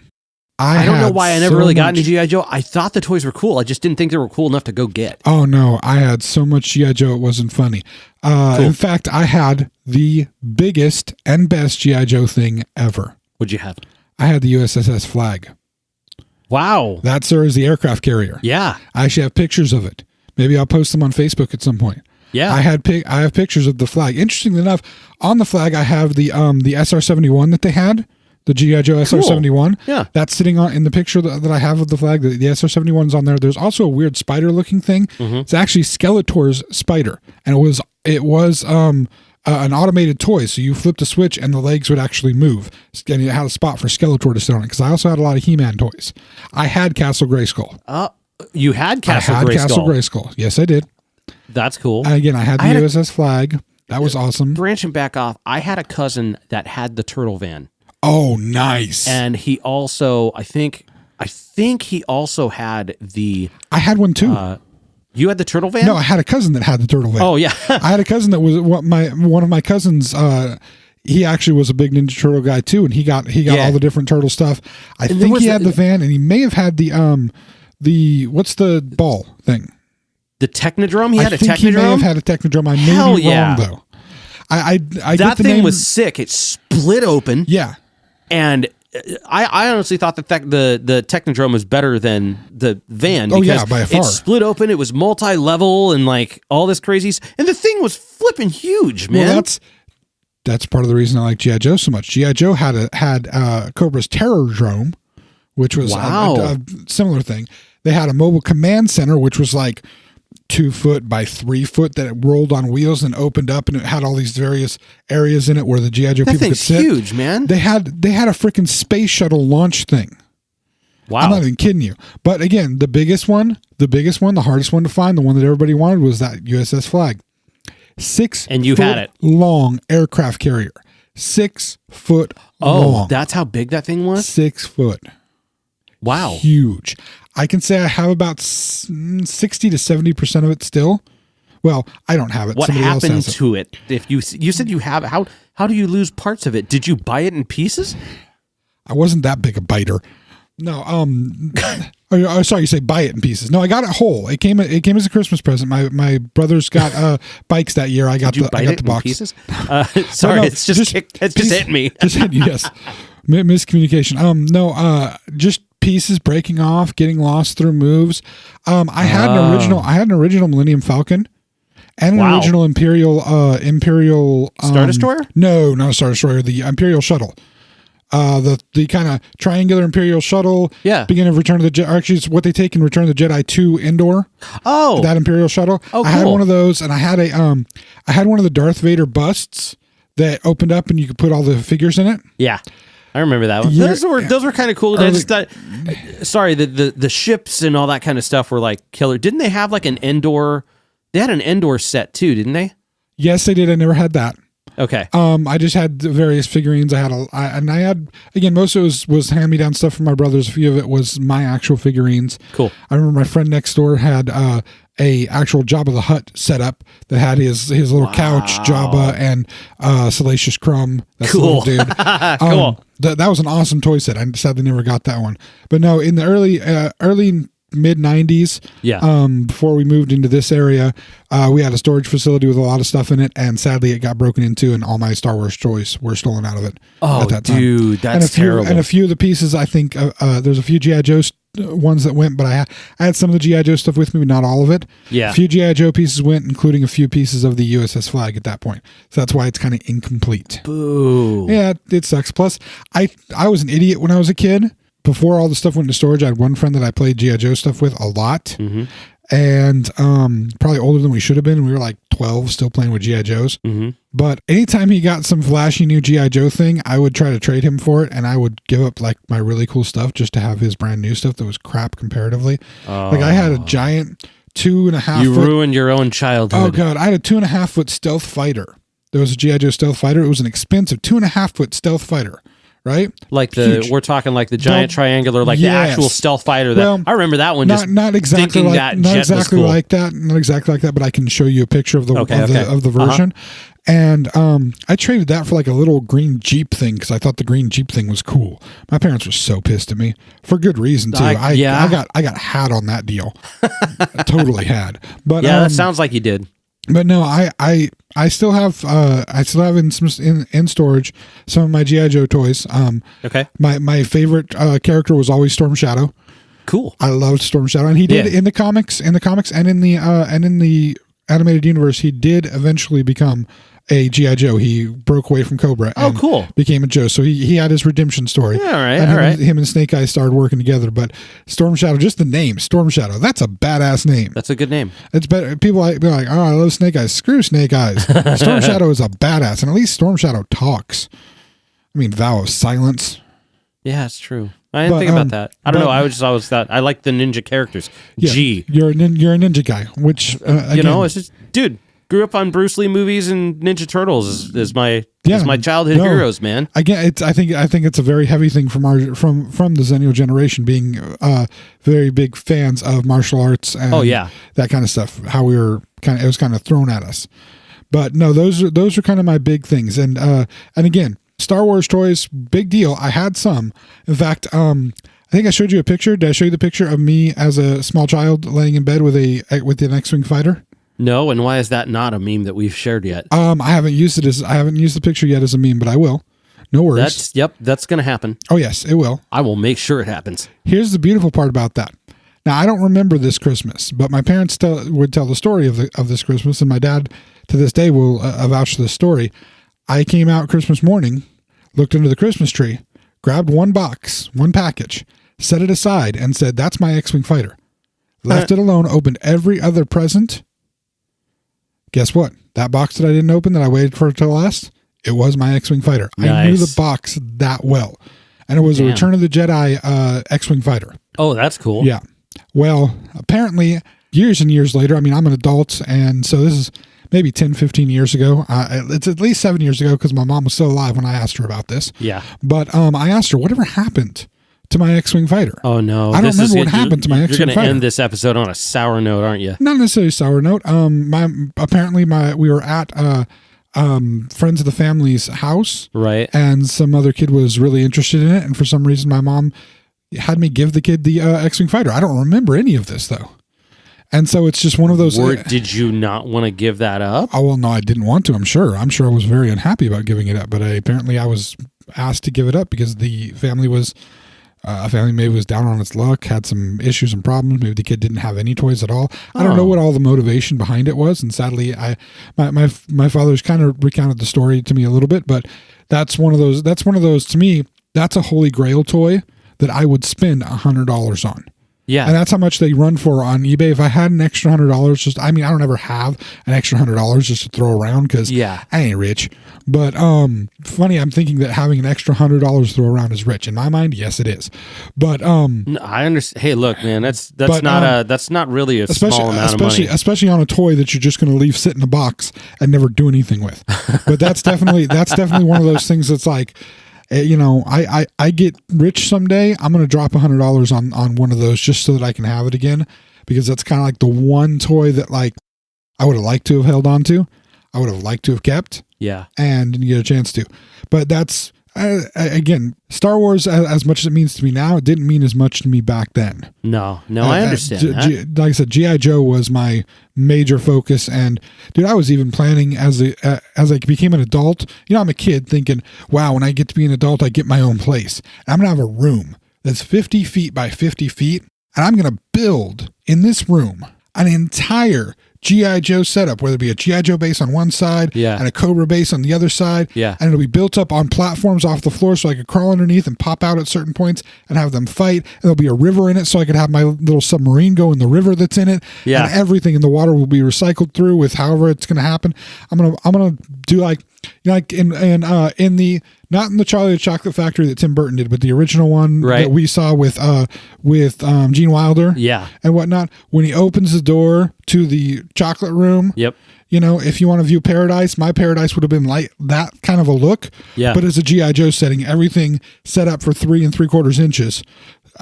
I don't know why I never really got into G.I. Joe. I thought the toys were cool. I just didn't think they were cool enough to go get. Oh, no. I had so much G.I. Joe, it wasn't funny. Cool. In fact, I had the biggest and best G.I. Joe thing ever. What'd you have? I had the USS Flag. Wow. That, sir, is the aircraft carrier. Yeah. I actually have pictures of it. Maybe I'll post them on Facebook at some point. Yeah. I have pictures of the flag. Interestingly enough, on the flag, I have the SR-71 that they had. The G.I. Joe SR-71. Yeah. That's sitting on in the picture that I have of the flag. The SR-71 is on there. There's also a weird spider-looking thing. Mm-hmm. It's actually Skeletor's spider. And it was an automated toy. So you flipped a switch and the legs would actually move. And it had a spot for Skeletor to sit on it. Because I also had a lot of He-Man toys. I had Castle Grayskull. You had Castle Grayskull? I had Castle Grayskull. Yes, I did. That's cool. And again, I had the USS Flag. That was awesome. Branching back off, I had a cousin that had the turtle van. Oh, nice. And he also, I think he also had the... I had one too. You had the turtle van? No, I had a cousin that had the turtle van. Oh, yeah. I had a cousin that was one of my cousins. He actually was a big Ninja Turtle guy too, and he got all the different turtle stuff. I think he had the van, and he may have had the what's the ball thing? The Technodrome? He had a Technodrome? He may have had a Technodrome. I may be wrong though. I that thing was sick. It split open. Yeah. And I honestly thought that the Technodrome was better than the van. Oh, yeah, by far. It split open. It was multi-level and like all this crazies. And the thing was flipping huge, man. Well, that's part of the reason I like G.I. Joe so much. G.I. Joe had Cobra's Terrordrome, which was a similar thing. They had a mobile command center, which was like 2 foot by 3 foot that it rolled on wheels and opened up, and it had all these various areas in it where the G.I. Joe people could sit. That thing's huge, man. They had a freaking space shuttle launch thing. Wow. I'm not even kidding you. But again, the biggest one, the hardest one to find, the one that everybody wanted was that USS Flag. 6 and you had it long aircraft carrier. 6 foot long. Oh, that's how big that thing was? 6 foot. Wow. Huge. I can say I have about 60 to 70% of it still. Well, I don't have it. What Somebody happened else has to it? If you said you have it, how do you lose parts of it? Did you buy it in pieces? I wasn't that big a biter. No, sorry, you say buy it in pieces. No, I got it whole. It came as a Christmas present. My brothers got bikes that year. I got the box. In pieces? Sorry, no, it's just hit me. Just hit you. Yes, miscommunication. Just pieces breaking off, getting lost through moves. I had an original Millennium Falcon and an original Imperial Star Destroyer. No, not a Star Destroyer. The Imperial shuttle. The kind of triangular Imperial shuttle. Yeah. Beginning of Return of the Jedi. Actually, it's what they take in Return of the Jedi 2 indoor. Oh. That Imperial shuttle. Oh, cool. I had one of those, and I had one of the Darth Vader busts that opened up and you could put all the figures in it. Yeah. I remember that one. Those were kind of cool. I just thought, sorry, the ships and all that kind of stuff were like killer. Didn't they have like an Endor? They had an Endor set too, didn't they? Yes, they did. I never had that. Okay. I just had various figurines. I had again, most of it was hand-me-down stuff from my brothers. A few of it was my actual figurines. Cool. I remember my friend next door had a actual Jabba the Hutt setup that had his little couch, Jabba, and Salacious Crumb. That's cool. The little dude. Cool. That was an awesome toy set. I sadly never got that one. But no, in the early mid 90s, before we moved into this area, we had a storage facility with a lot of stuff in it, and sadly it got broken into, and all my Star Wars toys were stolen out of it. Oh, at that time. dude, that's terrible. And a few of the pieces, I think there's a few G.I. Joe ones that went, but I had some of the G.I. Joe stuff with me, but not all of it. Yeah. A few G.I. Joe pieces went, including a few pieces of the USS Flag at that point. So that's why it's kind of incomplete. Boo. Yeah, it sucks. Plus, I was an idiot when I was a kid. Before all the stuff went into storage, I had one friend that I played G.I. Joe stuff with a lot. Mm-hmm. And probably older than we should have been. We were like 12 still playing with G.I. Joes. Mm-hmm. But anytime he got some flashy new G.I. Joe thing, I would try to trade him for it, and I would give up like my really cool stuff just to have his brand new stuff that was crap comparatively. Like I had a giant 2.5 foot. You ruined your own childhood. Oh God, I had a 2.5 foot stealth fighter. There was a G.I. Joe stealth fighter. It was an expensive 2.5 foot stealth fighter. Right, like we're talking like the giant triangular, like yes. the actual stealth fighter. That I remember that one. Not exactly like that. Not exactly cool. like that. Not exactly like that. But I can show you a picture of the version. And I traded that for like a little green Jeep thing because I thought the green Jeep thing was cool. My parents were so pissed at me for good reason too. I got had on that deal. Totally had. But yeah, that sounds like you did. But no, I still have in storage some of my G.I. Joe toys. Okay. My favorite character was always Storm Shadow. Cool. I loved Storm Shadow, and he did in the comics and in the animated universe. He did eventually become a G.I. Joe. He broke away from Cobra. And cool. Became a Joe. So he had his redemption story. Yeah, all right. And him and Snake Eyes started working together. But Storm Shadow, just the name Storm Shadow, that's a badass name. That's a good name. It's better. People be like, oh, I love Snake Eyes. Screw Snake Eyes. Storm Shadow is a badass, and at least Storm Shadow talks. I mean, vow of silence. Yeah, it's true. I didn't think about that. I don't know. I was just always thought I like the ninja characters. Yeah, G. You're a ninja guy, which again, it's just dude. Grew up on Bruce Lee movies and Ninja Turtles is my childhood heroes, man. Again, I think it's a very heavy thing from the Xennial generation being very big fans of martial arts and that kind of stuff. How we were it was kind of thrown at us. But no, those are kind of my big things. And again, Star Wars toys, big deal. I had some. In fact, I think I showed you a picture. Did I show you the picture of me as a small child laying in bed with an X-Wing fighter? No, and why is that not a meme that we've shared yet? I haven't used the picture yet as a meme, but I will. No worries. That's going to happen. Oh yes, it will. I will make sure it happens. Here's the beautiful part about that. Now, I don't remember this Christmas, but my parents would tell the story of this Christmas, and my dad to this day will vouch for this story. I came out Christmas morning, looked under the Christmas tree, grabbed one package, set it aside, and said, "That's my X-Wing fighter." Left it alone, opened every other present. Guess what? That box that I didn't open that I waited for it to last, it was my X-Wing fighter. Nice. I knew the box that well. And it was a Return of the Jedi X-Wing fighter. Oh, that's cool. Yeah. Well, apparently, years and years later, I mean, I'm an adult, and so this is maybe 10, 15 years ago. It's at least 7 years ago because my mom was still alive when I asked her about this. Yeah. But I asked her, whatever happened to my X-Wing fighter? Oh, no. I don't remember what happened to my X-Wing fighter. You're going to end this episode on a sour note, aren't you? Not necessarily a sour note. We were at friends of the family's house. Right. And some other kid was really interested in it. And for some reason, my mom had me give the kid the X-Wing fighter. I don't remember any of this, though. And so it's just one of those. Did you not want to give that up? Oh, well, no, I didn't want to. I'm sure I was very unhappy about giving it up. But apparently I was asked to give it up because the family was... a family maybe was down on its luck, had some issues and problems. Maybe the kid didn't have any toys at all. I don't know what all the motivation behind it was. And sadly, my father's kind of recounted the story to me a little bit, but that's one of those to me, that's a holy grail toy that I would spend $100 on. Yeah. And that's how much they run for on eBay. If I had an extra $100, I don't ever have an extra $100 just to throw around because I ain't rich. But funny, I'm thinking that having an extra $100 to throw around is rich. In my mind, yes, it is. But no, I understand. Hey, look, man, that's not really a small amount of money, especially on a toy that you're just going to leave sit in a box and never do anything with. But that's definitely one of those things that's like, I get rich someday. I'm going to drop $100 on one of those just so that I can have it again, because that's kind of like the one toy that like I would have liked to have held on to. I would have liked to have kept. Yeah. And didn't get a chance to. But that's, again, Star Wars, as much as it means to me now, it didn't mean as much to me back then. No, I understand that. Like I said, G.I. Joe was my major focus. And, dude, I was even planning as I became an adult. I'm a kid thinking, wow, when I get to be an adult, I get my own place. And I'm going to have a room that's 50 feet by 50 feet. And I'm going to build in this room an entire G.I. Joe setup, whether it be a G.I. Joe base on one side and a Cobra base on the other side. Yeah. And it'll be built up on platforms off the floor so I could crawl underneath and pop out at certain points and have them fight. And there'll be a river in it so I could have my little submarine go in the river that's in it. Yeah. And everything in the water will be recycled through with however it's going to happen. I'm gonna do like in the, not in the Charlie the Chocolate Factory that Tim Burton did, but the original one that we saw with Gene Wilder and whatnot, when he opens the door to the chocolate room. Yep. If you want to view paradise, my paradise would have been like that kind of a look. Yeah. But as a G.I. Joe setting, everything set up for 3 3/4 inches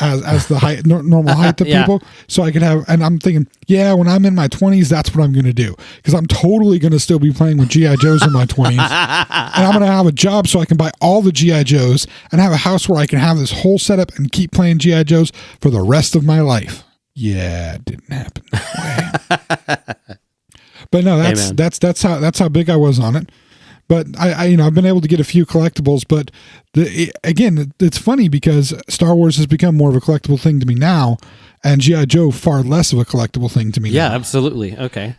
as the height, normal height of people. So I could have, and I'm thinking, when I'm in my 20s, that's what I'm going to do. Because I'm totally going to still be playing with G.I. Joes in my 20s. And I'm going to have a job so I can buy all the G.I. Joes and have a house where I can have this whole setup and keep playing G.I. Joes for the rest of my life. Yeah, it didn't happen that way. But no, that's how big I was on it. But I've been able to get a few collectibles, but again, it's funny because Star Wars has become more of a collectible thing to me now, and G.I. Joe far less of a collectible thing to me now. Yeah, absolutely. Okay.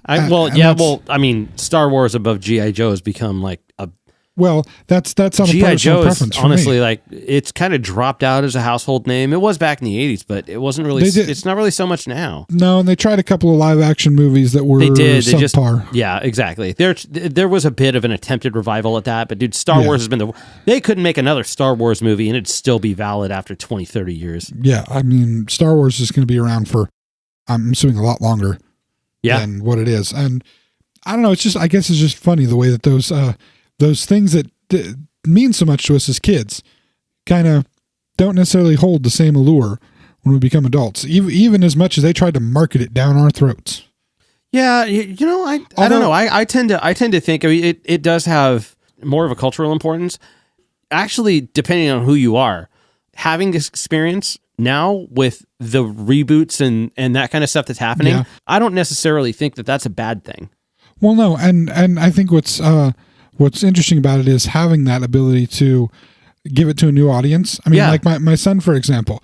Star Wars above G.I. Joe has become like a... Well, that's on a personal preference for honestly me. Like it's kind of dropped out as a household name. It was back in the 80s, but it wasn't really. It's not really so much now. No, and they tried a couple of live action movies that were subpar. Yeah, exactly. There was a bit of an attempted revival at that, but dude, Star Wars has been they couldn't make another Star Wars movie and it'd still be valid after 20, 30 years. Yeah, Star Wars is going to be around for, I'm assuming, a lot longer than what it is. And I don't know, I guess it's just funny the way that those things that mean so much to us as kids kind of don't necessarily hold the same allure when we become adults, even as much as they tried to market it down our throats. Yeah, I don't know. I tend to think it does have more of a cultural importance. Actually, depending on who you are, having this experience now with the reboots and that kind of stuff that's happening, I don't necessarily think that that's a bad thing. Well, no, and I think what's interesting about it is having that ability to give it to a new audience. Like my son, for example,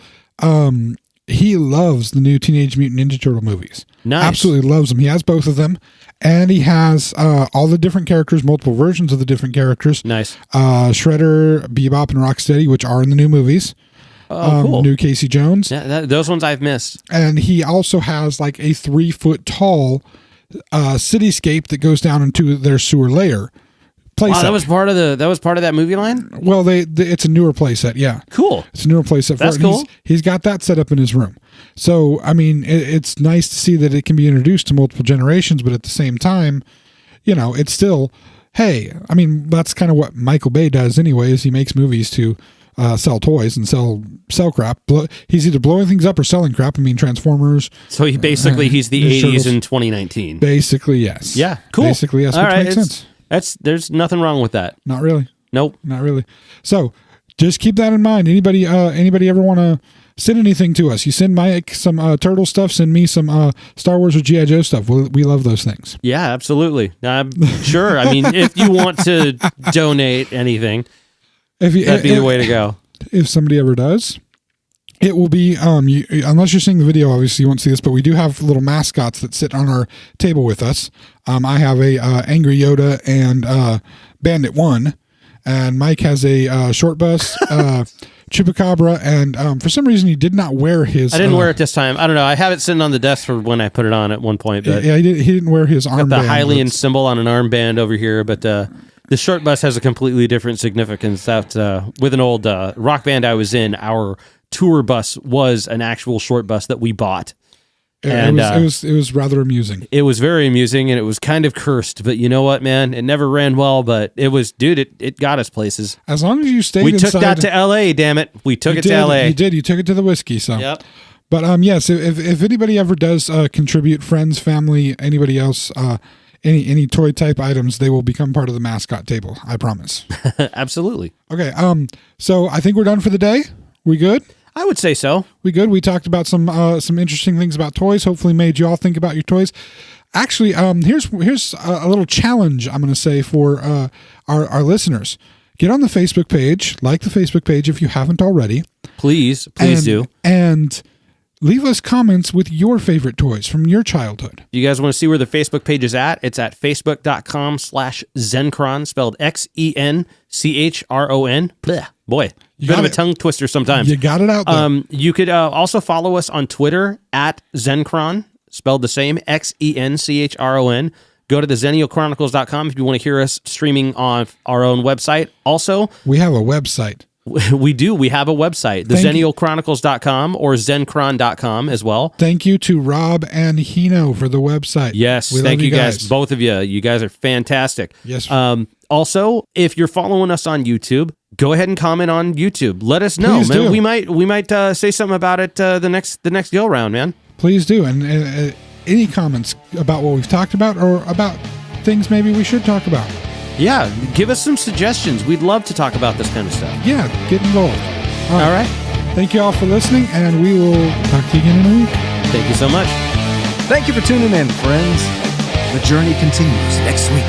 he loves the new Teenage Mutant Ninja Turtle movies. Nice. Absolutely loves them. He has both of them. And he has all the different characters, multiple versions of the different characters. Nice. Shredder, Bebop, and Rocksteady, which are in the new movies. Oh, cool. New Casey Jones. Yeah, those ones I've missed. And he also has like a 3-foot tall cityscape that goes down into their sewer layer. Playset. That was part of that movie line? Well, it's a newer playset, yeah. Cool. It's a newer playset. That's cool. He's got that set up in his room. So, it's nice to see that it can be introduced to multiple generations, but at the same time, it's still, hey, that's kind of what Michael Bay does anyways. He makes movies to sell toys and sell crap. He's either blowing things up or selling crap. Transformers. So he's the 80s Turtles. in 2019. Basically, yes. Yeah, cool. Basically, yes, which makes sense. There's nothing wrong with that. Not really. Nope. Not really. So just keep that in mind. Anybody ever want to send anything to us? You send Mike some turtle stuff, send me some Star Wars or G.I. Joe stuff. We love those things. Yeah, absolutely. I'm sure. If you want to donate anything, that'd be the way to go. If somebody ever does, it will be, unless you're seeing the video, obviously you won't see this, but we do have little mascots that sit on our table with us. I have a Angry Yoda and Bandit 1, and Mike has a Short Bus, Chupacabra, and for some reason he did not wear his. I didn't wear it this time. I don't know. I have it sitting on the desk for when I put it on at one point. But yeah, he didn't wear his armband. Got the Hylian symbol on an armband over here, but the short bus has a completely different significance. That with an old rock band I was in, our tour bus was an actual short bus that we bought. And it was rather amusing. It was very amusing, and it was kind of cursed. But you know what, man? It never ran well, but it was, dude. It got us places. As long as you stayed inside. We took that to L.A. Damn it, we took it to L.A. You did. You took it to the whiskey. So. Yep. But yes, if anybody ever does contribute, friends, family, anybody else, any toy type items, they will become part of the mascot table. I promise. Absolutely. Okay. So I think we're done for the day. We good? I would say so. We good? We talked about some interesting things about toys. Hopefully made you all think about your toys. Actually, here's a little challenge I'm going to say for our listeners. Get on the Facebook page, like the Facebook page if you haven't already. Please do. And leave us comments with your favorite toys from your childhood. You guys want to see where the Facebook page is at? It's at facebook.com/Xenchron, spelled XENCHRON. Blech. Boy, bit of a tongue twister sometimes. You got it out there. You could also follow us on Twitter at Xenchron, spelled the same, XENCHRON. Go to the XennialChronicles.com if you want to hear us streaming on our own website. Also, we have a website. We do. We have a website, theXennialChronicles.com or Xenchron.com as well. Thank you to Rob and Hino for the website. Yes, thank you guys. Both of you. You guys are fantastic. Yes. Also, if you're following us on YouTube, go ahead and comment on YouTube. Let us know. Please do. We might say something about it the next go round, man. Please do. And any comments about what we've talked about or about things maybe we should talk about. Yeah, give us some suggestions. We'd love to talk about this kind of stuff. Yeah, get involved. All right. Thank you all for listening, and we will talk to you again in a week. Thank you so much. Thank you for tuning in, friends. The journey continues next week.